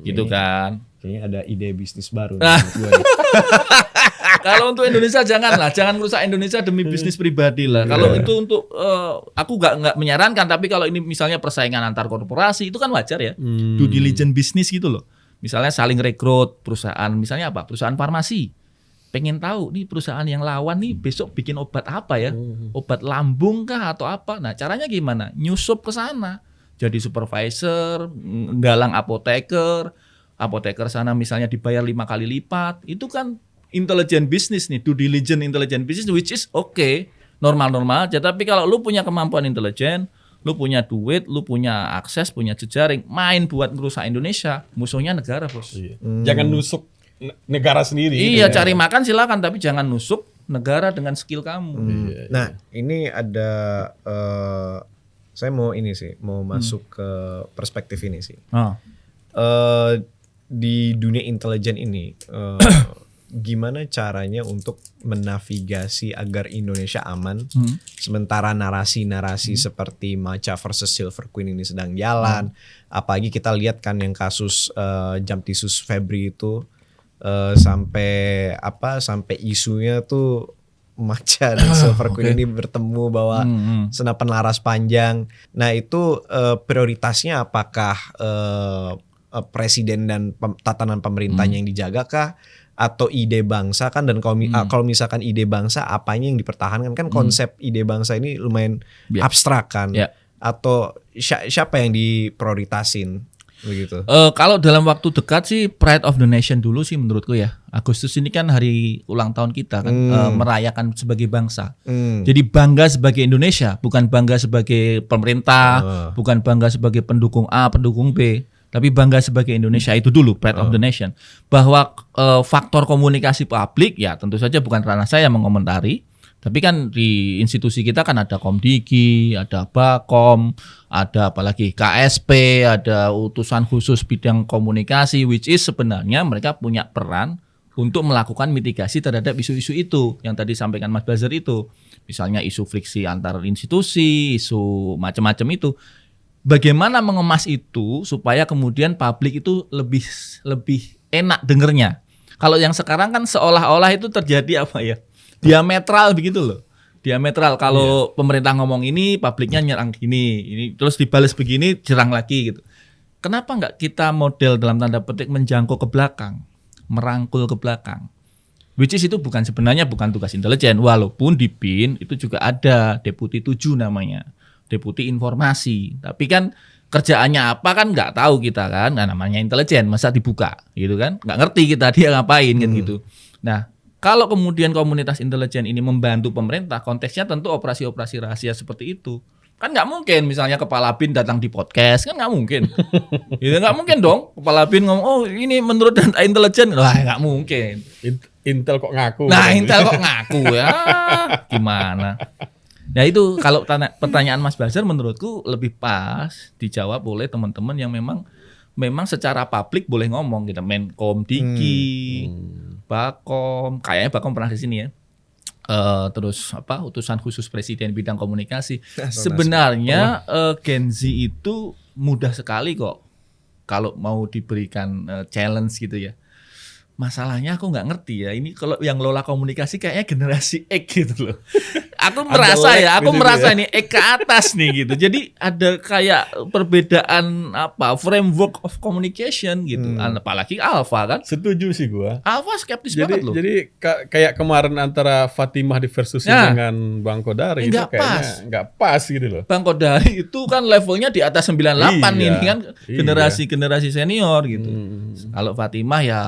Speaker 1: gitu kan.
Speaker 3: Kayaknya ada ide bisnis baru.
Speaker 1: Kalau untuk Indonesia janganlah, jangan merusak Indonesia demi bisnis pribadi lah. Kalau itu untuk aku nggak menyarankan, tapi kalau ini misalnya persaingan antar korporasi itu kan wajar ya, due diligence bisnis gitu loh. Misalnya saling rekrut perusahaan, misalnya apa? Perusahaan farmasi. Pengen tahu nih perusahaan yang lawan nih besok bikin obat apa ya? Obat lambung kah atau apa? Nah, caranya gimana? Nyusup ke sana. Jadi supervisor, galang apoteker sana misalnya dibayar 5 kali lipat. Itu kan intelijen bisnis nih, due diligence intelijen bisnis, which is okay, normal-normal aja. Tapi kalau lu punya kemampuan intelijen, lu punya duit, lu punya akses, punya jejaring, main buat ngerusak Indonesia, musuhnya negara, bos.
Speaker 2: Jangan nusuk negara sendiri.
Speaker 1: Iya, cari makan silakan, tapi jangan nusuk negara dengan skill kamu.
Speaker 3: Nah, ini ada saya mau masuk ke perspektif ini sih. Di dunia intelijen ini, gimana caranya untuk menavigasi agar Indonesia aman, sementara narasi-narasi seperti Macha versus Silver Queen ini sedang jalan. Apalagi kita lihat kan yang kasus Jamptisus Febri itu. Sampai isunya tuh Macha dan Silver Queen ini bertemu bawa senapan laras panjang. Nah itu prioritasnya apakah presiden dan tatanan pemerintahnya yang dijaga kah? Atau ide bangsa kan? Dan kalau misalkan ide bangsa apanya yang dipertahankan kan? Konsep ide bangsa ini lumayan abstrak kan? Atau siapa yang diprioritasin? Begitu.
Speaker 1: Kalau dalam waktu dekat sih Pride of the Nation dulu sih menurutku ya. Agustus ini kan hari ulang tahun kita kan, merayakan sebagai bangsa. Jadi bangga sebagai Indonesia, bukan bangga sebagai pemerintah, bukan bangga sebagai pendukung A, pendukung B, tapi bangga sebagai Indonesia. Itu dulu Pride of the Nation. Bahwa faktor komunikasi publik ya tentu saja bukan ranah saya mengomentari. Tapi kan di institusi kita kan ada Komdigi, ada Bakom, ada apalagi KSP, ada utusan khusus bidang komunikasi, which is sebenarnya mereka punya peran untuk melakukan mitigasi terhadap isu-isu itu yang tadi sampaikan Mas Bazar itu. Misalnya isu friksi antar institusi, isu macam-macam itu. Bagaimana mengemas itu supaya kemudian publik itu lebih enak dengernya. Kalau yang sekarang kan seolah-olah itu terjadi apa ya? Diametral begitu loh. Diametral, kalau pemerintah ngomong ini, publiknya nyerang gini, ini terus dibales begini, jerang lagi gitu. Kenapa nggak kita model dalam tanda petik menjangkau ke belakang, merangkul ke belakang? Which is itu sebenarnya bukan tugas intelijen, walaupun di BIN itu juga ada Deputi 7 namanya, Deputi Informasi. Tapi kan kerjaannya apa kan nggak tahu kita kan, nah, namanya intelijen, masa dibuka gitu kan? Nggak ngerti kita dia ngapain kan gitu. Nah, kalau kemudian komunitas intelijen ini membantu pemerintah, konteksnya tentu operasi-operasi rahasia seperti itu. Kan nggak mungkin misalnya Kepala BIN datang di podcast, kan nggak mungkin. Itu nggak mungkin dong. Kepala BIN ngomong, oh ini menurut data intelijen, wah nggak mungkin.
Speaker 2: Intel kok ngaku.
Speaker 1: Nah Intel kok ngaku ya, gimana? Nah itu kalau pertanyaan Mas Bazar menurutku lebih pas dijawab oleh teman-teman yang memang secara publik boleh ngomong gitu. Menkom Diki, Bakom, kayaknya Bakom pernah di sini ya. Terus utusan khusus presiden bidang komunikasi. Sebenarnya Gen Z itu mudah sekali kok kalau mau diberikan challenge gitu ya. Masalahnya aku nggak ngerti ya, ini kalau yang lola komunikasi kayaknya generasi X gitu loh. Aku merasa ini X ke atas nih gitu. Jadi ada kayak perbedaan framework of communication gitu. Apalagi Alpha kan.
Speaker 2: Setuju sih gua.
Speaker 1: Alpha skeptis banget loh.
Speaker 2: Jadi kayak kemarin antara Fatimah versus dengan Bang Kodari itu kayaknya nggak pas gitu loh.
Speaker 1: Bang Kodari itu kan levelnya di atas 98 ini kan generasi senior gitu. Kalau Fatimah ya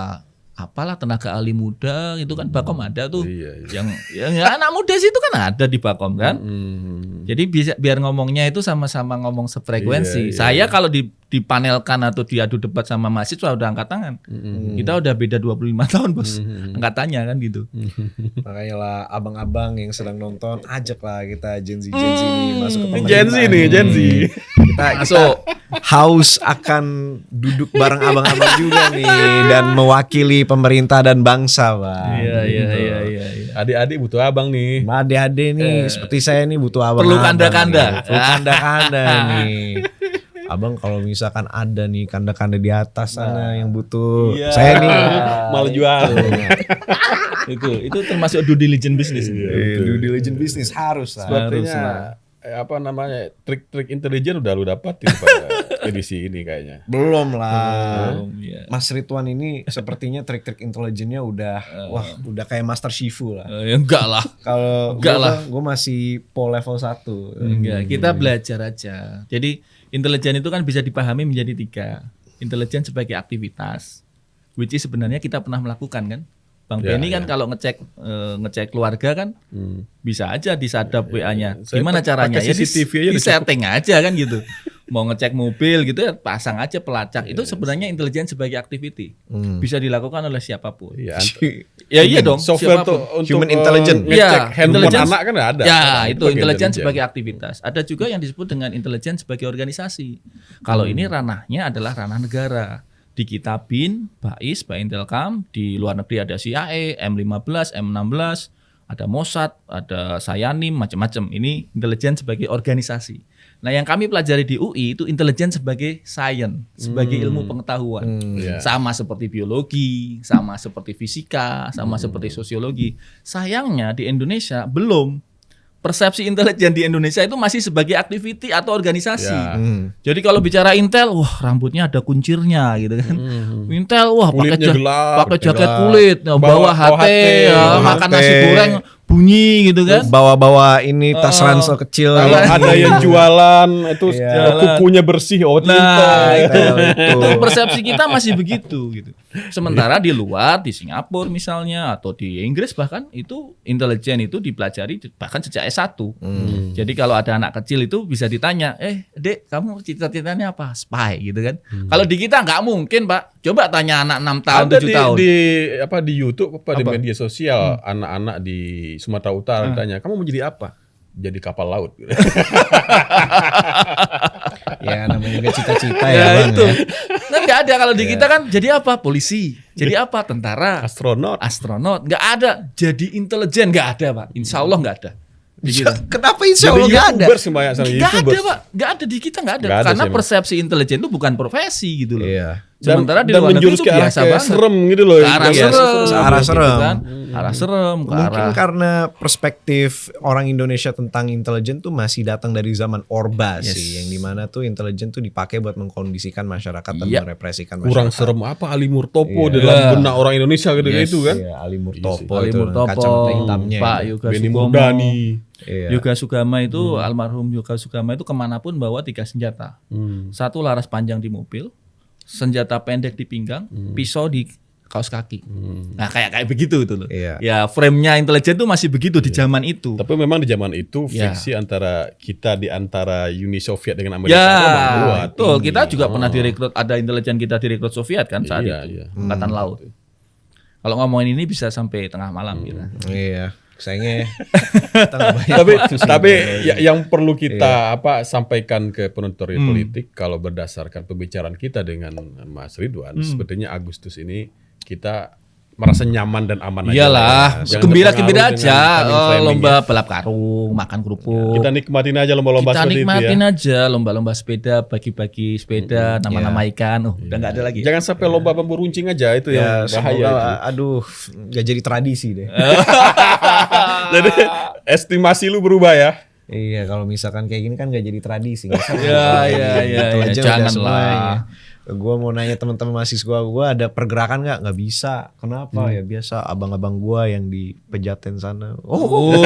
Speaker 1: apalah tenaga ahli muda itu kan Bakom ada tuh yang anak muda sih itu kan ada di Bakom kan. Jadi biar ngomongnya itu sama-sama ngomong sefrekuensi. Saya kalau dipanelkan atau diadu debat sama mahasiswa udah angkat tangan. Kita udah beda 25 tahun bos angkatannya kan gitu.
Speaker 3: Makanya lah abang-abang yang sedang nonton ajaklah kita Gen Z ini masuk ke pemerintah.
Speaker 2: Gen Z.
Speaker 3: Kita haus akan duduk bareng abang-abang juga nih dan mewakili pemerintah dan bangsa, Pak.
Speaker 1: Iya.
Speaker 2: Adik-adik butuh abang nih.
Speaker 3: Adik-adik nih seperti saya nih butuh abang.
Speaker 1: Perlu kanda-kanda.
Speaker 3: Perlu kanda-kanda nih. Abang kalau misalkan ada nih kanda-kanda di atas sana yang butuh, saya nih
Speaker 2: malah jual.
Speaker 3: Gitu.
Speaker 1: itu termasuk due diligence bisnis.
Speaker 3: Due diligence bisnis harus lah.
Speaker 2: Sepertinya trik-trik intelijen udah lu dapat pada edisi ini kayaknya.
Speaker 3: Belum lah. Mas Ridwan ini sepertinya trik-trik intelijennya udah udah kayak Master Shifu lah.
Speaker 1: Enggak lah.
Speaker 3: Kalau gue masih level 1.
Speaker 1: Enggak, kita belajar aja. Jadi intelijen itu kan bisa dipahami menjadi 3. Intelijen sebagai aktivitas, which is sebenarnya kita pernah melakukan kan. Bang Benny kan kalau ngecek keluarga kan bisa aja disadap WA-nya. Gimana caranya? Ya di setting aja kan gitu. Mau ngecek mobil gitu ya pasang aja pelacak. Itu sebenarnya intelijen sebagai activity. Bisa dilakukan oleh siapapun. Iya dong.
Speaker 2: Software tuh untuk
Speaker 3: human intelligence.
Speaker 2: Ngecek handphone anak kan ada.
Speaker 1: Ya, itu intelijen sebagai aktivitas. Ada juga yang disebut dengan intelijen sebagai organisasi. Kalau ini ranahnya adalah ranah negara. Di kita BIN, BAIS, Baintelkam, di luar negeri ada CIA, M15, M16, ada Mossad, ada Sayanim, macam-macam. Ini intelijen sebagai organisasi. Nah, yang kami pelajari di UI itu intelijen sebagai science, sebagai ilmu pengetahuan. Sama seperti biologi, sama seperti fisika, sama seperti sosiologi. Sayangnya di Indonesia belum. Persepsi intelijen di Indonesia itu masih sebagai aktiviti atau organisasi. Jadi kalau bicara Intel, wah rambutnya ada kuncirnya gitu kan. Intel, wah pakai jaket kulit, bawa HT, makan nasi goreng bunyi gitu kan.
Speaker 3: Bawa ini tas ransel kecil.
Speaker 2: Kalau ada yang jualan itu kukunya bersih,
Speaker 1: itu persepsi kita masih begitu gitu. Sementara di luar, di Singapura misalnya atau di Inggris bahkan itu intelijen itu dipelajari bahkan sejak S1. Jadi kalau ada anak kecil itu bisa ditanya, Dek, kamu cita-citanya apa? Spy gitu kan. Kalau di kita nggak mungkin, Pak. Coba tanya anak 6 tahun, 7 tahun.
Speaker 2: Di YouTube di media sosial anak-anak di Sumatera Utara ditanya, kamu mau jadi apa? Jadi kapal laut.
Speaker 3: Ya namanya juga cita-cita ya Bang.
Speaker 1: Itu. Nah nggak ada kalau di kita kan jadi apa? Polisi. Jadi apa? Tentara. Astronot. Nggak ada. Jadi intelijen nggak ada Pak. Insya Allah nggak ada.
Speaker 3: Kenapa insya Allah nggak ada?
Speaker 1: Nggak ada Pak. Nggak ada di kita nggak ada. Karena persepsi intelijen itu bukan profesi gitu loh. Sementara di luar negeri itu biasa banget.
Speaker 2: Serem gitu loh.
Speaker 3: Arah serem.
Speaker 1: Arah serem.
Speaker 3: Mungkin karena perspektif orang Indonesia tentang intelijen tuh masih datang dari zaman Orba sih, yang dimana tuh intelijen tuh dipakai buat mengkondisikan masyarakat dan merepresikan masyarakat.
Speaker 2: Kurang serem apa Ali Murtopo dalam benak orang Indonesia gitu kan?
Speaker 3: Ali Murtopo, kacamata hitamnya,
Speaker 1: Pak Yoga Sugomo. Yoga Sugama itu almarhum Yoga Sugama itu kemanapun bawa 3 senjata. 1 laras panjang di mobil, senjata pendek di pinggang, pisau di kaos kaki. Nah, kayak begitu itu loh.
Speaker 3: Iya.
Speaker 1: Ya, frame-nya intelijen tuh masih begitu di zaman itu.
Speaker 2: Tapi memang di zaman itu
Speaker 1: Ya.
Speaker 2: friksi antara kita di antara Uni Soviet dengan Amerika
Speaker 1: Ya,
Speaker 2: itu memang kuat.
Speaker 1: betul. Kita juga pernah direkrut, ada intelijen kita direkrut Soviet kan saat
Speaker 2: Iya,
Speaker 1: itu.
Speaker 2: iya.
Speaker 1: Angkatan Laut. Kalau ngomongin ini bisa sampai tengah malam kita.
Speaker 3: Iya. Sayangnya kita nggak banyak
Speaker 2: tapi
Speaker 3: waktu sih.
Speaker 2: tapi yang perlu kita sampaikan ke penonton politik kalau berdasarkan pembicaraan kita dengan Mas Ridwan, sebetulnya Agustus ini kita merasa nyaman dan aman aja.
Speaker 1: Iyalah,
Speaker 2: Jangan
Speaker 1: gembira-gembira
Speaker 2: terpengaruh
Speaker 1: aja.
Speaker 2: dengan framing-framing
Speaker 1: Lomba
Speaker 2: ya.
Speaker 1: balap karung, makan kerupuk.
Speaker 2: Kita nikmatin aja lomba-lomba
Speaker 1: Kita
Speaker 2: seperti
Speaker 1: nikmatin
Speaker 2: itu ya.
Speaker 1: aja lomba-lomba sepeda, bagi-bagi sepeda, nama-nama ikan. Udah nggak ada lagi.
Speaker 2: Jangan sampai lomba bambu runcing aja itu
Speaker 3: Ya,
Speaker 2: yang bahaya.
Speaker 3: semoga,
Speaker 2: Itu.
Speaker 3: aduh, nggak jadi tradisi deh.
Speaker 2: Jadi estimasi lu berubah ya.
Speaker 3: Iya, kalau misalkan kayak gini kan nggak jadi tradisi. Nggak seru.
Speaker 1: Iya,
Speaker 3: Intelijen udah
Speaker 1: janganlah.
Speaker 3: semuanya. Gue mau nanya teman-teman mahasiswa gue ada pergerakan nggak bisa. Kenapa ya biasa abang-abang gue yang di Pejaten sana. Oh,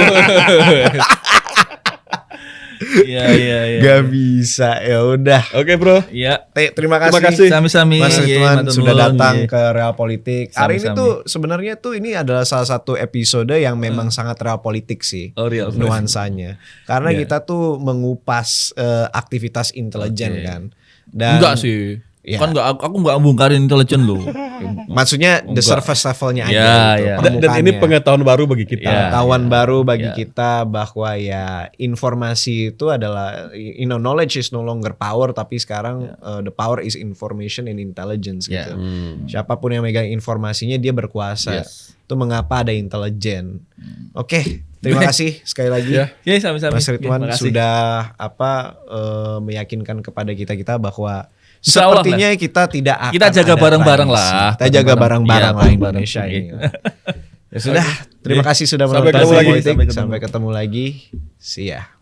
Speaker 1: Iya.
Speaker 3: nggak bisa. Ya udah.
Speaker 2: Oke, Bro.
Speaker 1: Iya.
Speaker 3: Terima kasih.
Speaker 2: Terima kasih.
Speaker 1: Sami-sami.
Speaker 3: Mas
Speaker 1: Iya,
Speaker 3: Ridwan
Speaker 1: matur
Speaker 3: sudah
Speaker 1: nuwun.
Speaker 3: datang
Speaker 1: Iya.
Speaker 3: ke Real Politik. Hari ini
Speaker 1: Sami-sami.
Speaker 3: tuh sebenarnya tuh ini adalah salah satu episode yang memang sangat Real Politik sih.
Speaker 1: Oh, Real Politik.
Speaker 3: Nuansanya. Karena
Speaker 1: Iya.
Speaker 3: kita tuh mengupas aktivitas intelijen
Speaker 1: Oke.
Speaker 3: kan. Dan
Speaker 1: Enggak sih.
Speaker 3: Ya.
Speaker 1: Kan aku enggak bongkarin intelijen loh.
Speaker 3: maksudnya the
Speaker 1: Enggak.
Speaker 3: surface levelnya aja
Speaker 1: Ya,
Speaker 3: gitu,
Speaker 1: ya.
Speaker 2: Dan ini
Speaker 3: permukaannya.
Speaker 2: pengetahuan baru bagi kita.
Speaker 1: Ya.
Speaker 3: Pengetahuan baru bagi
Speaker 1: Ya.
Speaker 3: kita bahwa ya informasi itu adalah knowledge is no longer power tapi sekarang the power is information and intelligence
Speaker 1: Ya.
Speaker 3: gitu. Siapapun yang megang informasinya dia berkuasa.
Speaker 1: Yes.
Speaker 3: Itu mengapa ada intelijen. Oke, terima kasih sekali lagi.
Speaker 2: Ya.
Speaker 1: Oke, sami-sami.
Speaker 3: Mas Ridwan
Speaker 1: Terima kasih.
Speaker 3: sudah meyakinkan kepada kita bahwa
Speaker 1: Insya Allah
Speaker 3: sepertinya kita tidak akan
Speaker 1: Kita jaga
Speaker 3: ada
Speaker 1: bareng-bareng
Speaker 3: tradisi.
Speaker 1: lah.
Speaker 3: Kita jaga bareng-bareng
Speaker 1: Iya,
Speaker 3: lah
Speaker 1: bareng-bareng.
Speaker 3: Indonesia
Speaker 1: Oke.
Speaker 3: ini. Ya sudah, terima kasih sudah
Speaker 2: Sampai
Speaker 3: menonton
Speaker 2: ketemu lagi.
Speaker 3: Politik.
Speaker 1: Sampai ketemu.
Speaker 3: Sampai ketemu lagi. See ya.